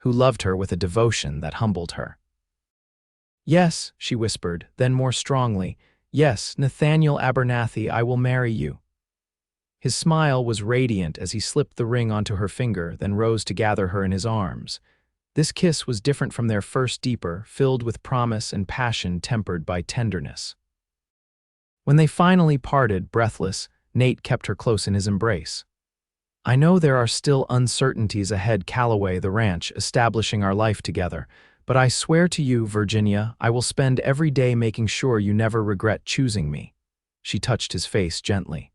who loved her with a devotion that humbled her. "Yes," she whispered, then more strongly, "Yes, Nathaniel Abernathy, I will marry you." His smile was radiant as he slipped the ring onto her finger, then rose to gather her in his arms. This kiss was different from their first, deeper, filled with promise and passion tempered by tenderness. When they finally parted, breathless, Nate kept her close in his embrace. "I know there are still uncertainties ahead, Calloway, the ranch, establishing our life together. But I swear to you, Virginia, I will spend every day making sure you never regret choosing me." She touched his face gently.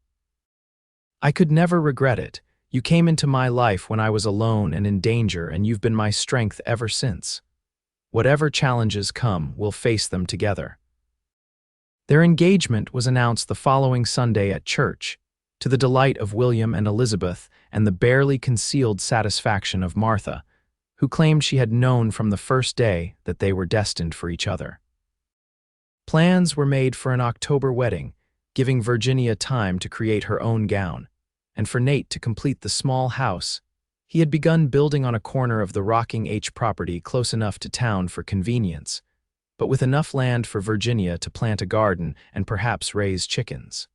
"I could never regret it. You came into my life when I was alone and in danger, and you've been my strength ever since. Whatever challenges come, we'll face them together." Their engagement was announced the following Sunday at church, to the delight of William and Elizabeth and the barely concealed satisfaction of Martha, who claimed she had known from the first day that they were destined for each other. Plans were made for an October wedding, giving Virginia time to create her own gown, and for Nate to complete the small house he had begun building on a corner of the Rocking H property close enough to town for convenience, but with enough land for Virginia to plant a garden and perhaps raise chickens.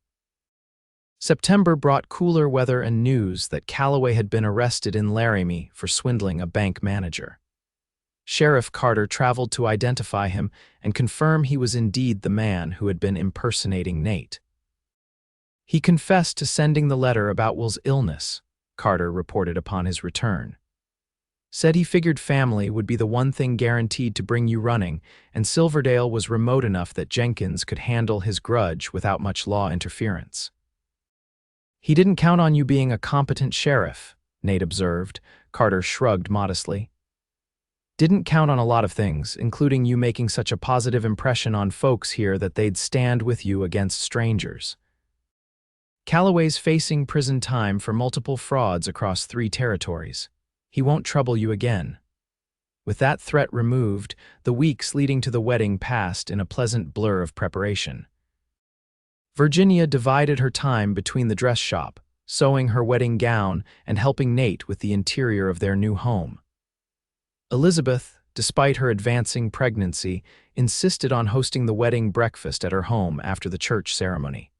September brought cooler weather and news that Calloway had been arrested in Laramie for swindling a bank manager. Sheriff Carter traveled to identify him and confirm he was indeed the man who had been impersonating Nate. He confessed to sending the letter about Will's illness, Carter reported upon his return. Said he figured family would be the one thing guaranteed to bring you running, and Silverdale was remote enough that Jenkins could handle his grudge without much law interference. He didn't count on you being a competent sheriff, Nate observed. Carter shrugged modestly. Didn't count on a lot of things, including you making such a positive impression on folks here that they'd stand with you against strangers. Calloway's facing prison time for multiple frauds across 3 territories. He won't trouble you again. With that threat removed, the weeks leading to the wedding passed in a pleasant blur of preparation. Virginia divided her time between the dress shop, sewing her wedding gown, and helping Nate with the interior of their new home. Elizabeth, despite her advancing pregnancy, insisted on hosting the wedding breakfast at her home after the church ceremony.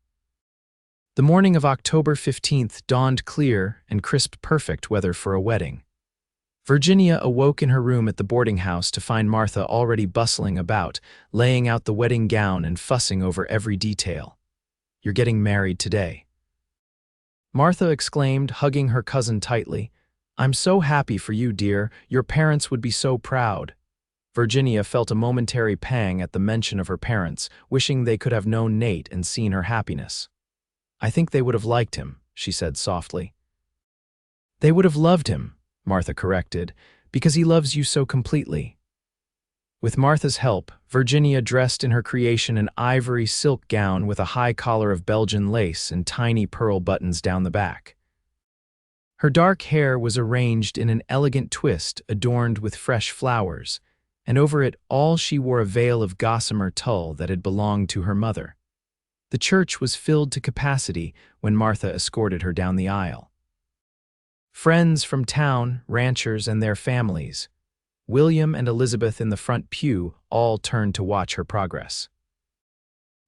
The morning of October 15th dawned clear and crisp, perfect weather for a wedding. Virginia awoke in her room at the boarding house to find Martha already bustling about, laying out the wedding gown and fussing over every detail. "You're getting married today," Martha exclaimed, hugging her cousin tightly. "I'm so happy for you, dear. Your parents would be so proud." Virginia felt a momentary pang at the mention of her parents, wishing they could have known Nate and seen her happiness. "I think they would have liked him," she said softly. "They would have loved him," Martha corrected, "because he loves you so completely." With Martha's help, Virginia dressed in her creation an ivory silk gown with a high collar of Belgian lace and tiny pearl buttons down the back. Her dark hair was arranged in an elegant twist adorned with fresh flowers, and over it all she wore a veil of gossamer tulle that had belonged to her mother. The church was filled to capacity when Martha escorted her down the aisle. Friends from town, ranchers, and their families, William and Elizabeth in the front pew, all turned to watch her progress.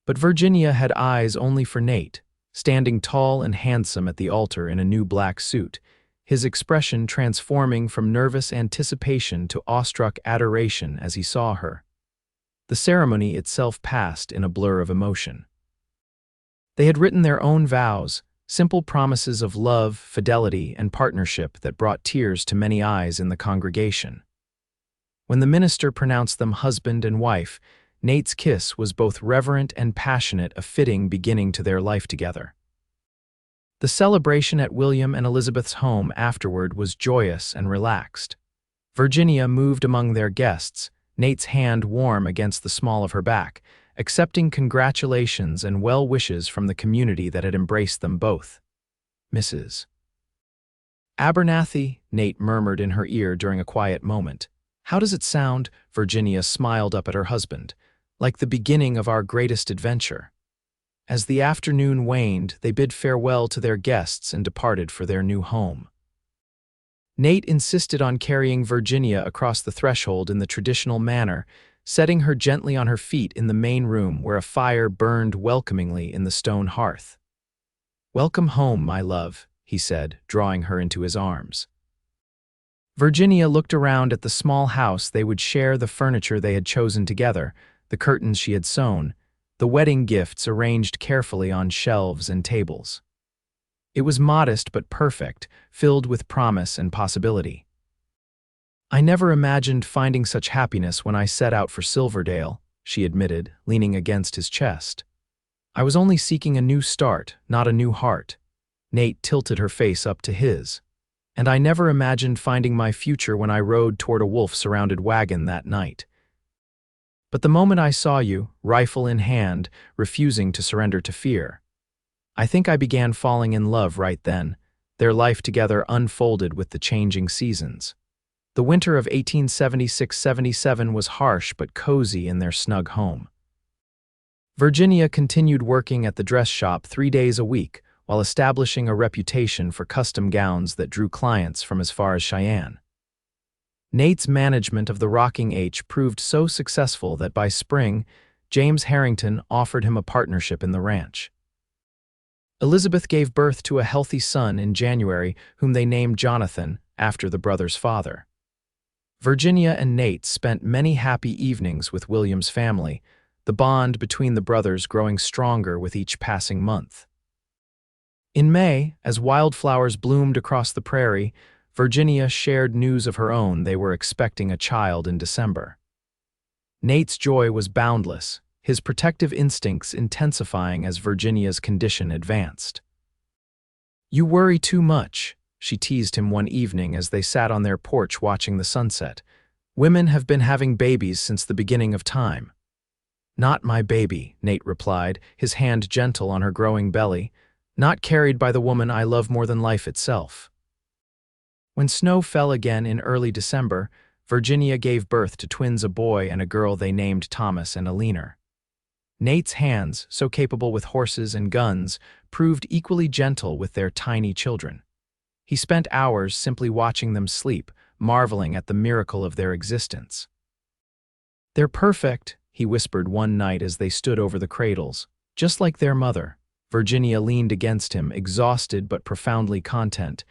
But Virginia had eyes only for Nate, standing tall and handsome at the altar in a new black suit, his expression transforming from nervous anticipation to awestruck adoration as he saw her. The ceremony itself passed in a blur of emotion. They had written their own vows, simple promises of love, fidelity, and partnership that brought tears to many eyes in the congregation. When the minister pronounced them husband and wife, Nate's kiss was both reverent and passionate, a fitting beginning to their life together. The celebration at William and Elizabeth's home afterward was joyous and relaxed. Virginia moved among their guests, Nate's hand warm against the small of her back, accepting congratulations and well wishes from the community that had embraced them both. "Mrs. Abernathy," Nate murmured in her ear during a quiet moment. "How does it sound?" Virginia smiled up at her husband. "Like the beginning of our greatest adventure." As the afternoon waned, they bid farewell to their guests and departed for their new home. Nate insisted on carrying Virginia across the threshold in the traditional manner, setting her gently on her feet in the main room where a fire burned welcomingly in the stone hearth. "Welcome home, my love," he said, drawing her into his arms. Virginia looked around at the small house they would share, the furniture they had chosen together, the curtains she had sewn, the wedding gifts arranged carefully on shelves and tables. It was modest but perfect, filled with promise and possibility. "I never imagined finding such happiness when I set out for Silverdale," she admitted, leaning against his chest. "I was only seeking a new start, not a new heart." Nate tilted her face up to his. "And I never imagined finding my future when I rode toward a wolf-surrounded wagon that night. But the moment I saw you, rifle in hand, refusing to surrender to fear, I think I began falling in love right then." Their life together unfolded with the changing seasons. The winter of 1876-77 was harsh but cozy in their snug home. Virginia continued working at the dress shop 3 days a week, while establishing a reputation for custom gowns that drew clients from as far as Cheyenne. Nate's management of the Rocking H proved so successful that by spring, James Harrington offered him a partnership in the ranch. Elizabeth gave birth to a healthy son in January, whom they named Jonathan, after the brother's father. Virginia and Nate spent many happy evenings with William's family, the bond between the brothers growing stronger with each passing month. In May, as wildflowers bloomed across the prairie, Virginia shared news of her own. They were expecting a child in December. Nate's joy was boundless, his protective instincts intensifying as Virginia's condition advanced. "You worry too much," she teased him one evening as they sat on their porch watching the sunset. "Women have been having babies since the beginning of time." "Not my baby," Nate replied, his hand gentle on her growing belly, "not carried by the woman I love more than life itself." When snow fell again in early December, Virginia gave birth to twins, a boy and a girl they named Thomas and Eleanor. Nate's hands, so capable with horses and guns, proved equally gentle with their tiny children. He spent hours simply watching them sleep, marveling at the miracle of their existence. "They're perfect," he whispered one night as they stood over the cradles, "just like their mother." Virginia leaned against him, exhausted but profoundly content.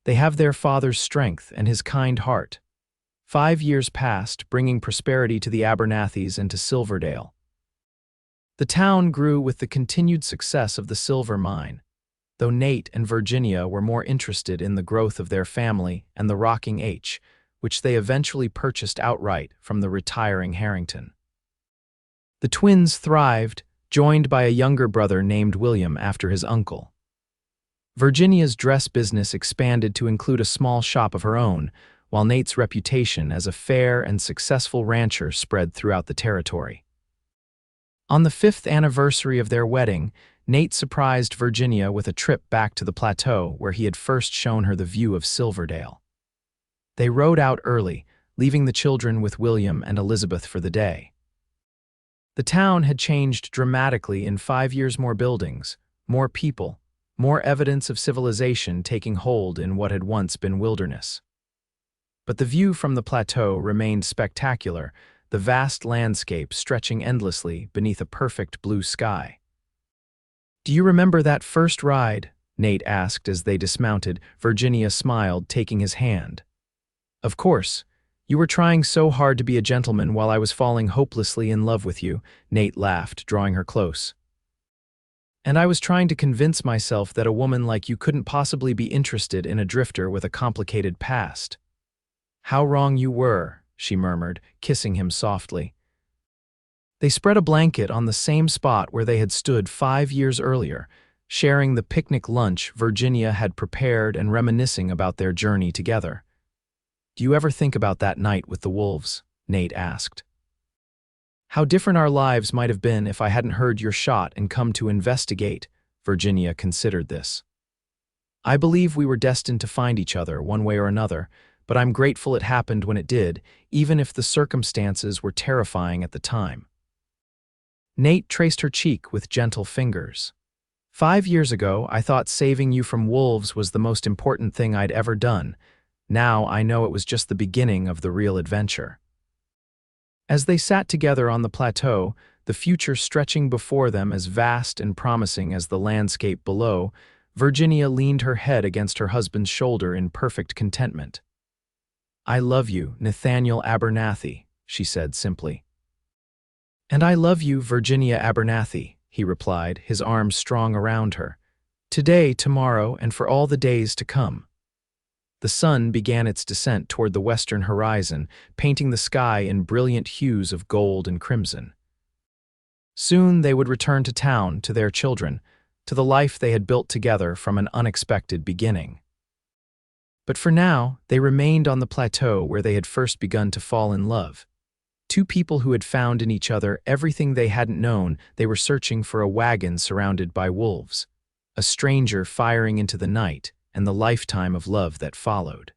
"They have their father's strength and his kind heart." 5 years passed, bringing prosperity to the Abernathys and to Silverdale. The town grew with the continued success of the silver mine, though Nate and Virginia were more interested in the growth of their family and the rocking H, which they eventually purchased outright from the retiring Harrington. The twins thrived, joined by a younger brother named William after his uncle. Virginia's dress business expanded to include a small shop of her own, while Nate's reputation as a fair and successful rancher spread throughout the territory. On the 5th anniversary of their wedding, Nate surprised Virginia with a trip back to the plateau where he had first shown her the view of Silverdale. They rode out early, leaving the children with William and Elizabeth for the day. The town had changed dramatically in 5 years. More buildings, more people, more evidence of civilization taking hold in what had once been wilderness. But the view from the plateau remained spectacular, the vast landscape stretching endlessly beneath a perfect blue sky. "Do you remember that first ride?" Nate asked as they dismounted. Virginia smiled, taking his hand. "Of course. You were trying so hard to be a gentleman while I was falling hopelessly in love with you," Nate laughed, drawing her close. "And I was trying to convince myself that a woman like you couldn't possibly be interested in a drifter with a complicated past." "How wrong you were," she murmured, kissing him softly. They spread a blanket on the same spot where they had stood 5 years earlier, sharing the picnic lunch Virginia had prepared and reminiscing about their journey together. "Do you ever think about that night with the wolves?" Nate asked. "How different our lives might have been if I hadn't heard your shot and come to investigate." Virginia considered this. "I believe we were destined to find each other one way or another, but I'm grateful it happened when it did, even if the circumstances were terrifying at the time." Nate traced her cheek with gentle fingers. 5 years ago, I thought saving you from wolves was the most important thing I'd ever done. Now I know it was just the beginning of the real adventure." As they sat together on the plateau, the future stretching before them as vast and promising as the landscape below, Virginia leaned her head against her husband's shoulder in perfect contentment. "I love you, Nathaniel Abernathy," she said simply. "And I love you, Virginia Abernathy," he replied, his arms strong around her. "Today, tomorrow, and for all the days to come." The sun began its descent toward the western horizon, painting the sky in brilliant hues of gold and crimson. Soon they would return to town, to their children, to the life they had built together from an unexpected beginning. But for now, they remained on the plateau where they had first begun to fall in love. Two people who had found in each other everything they hadn't known. They were searching for a wagon surrounded by wolves, a stranger firing into the night, and the lifetime of love that followed.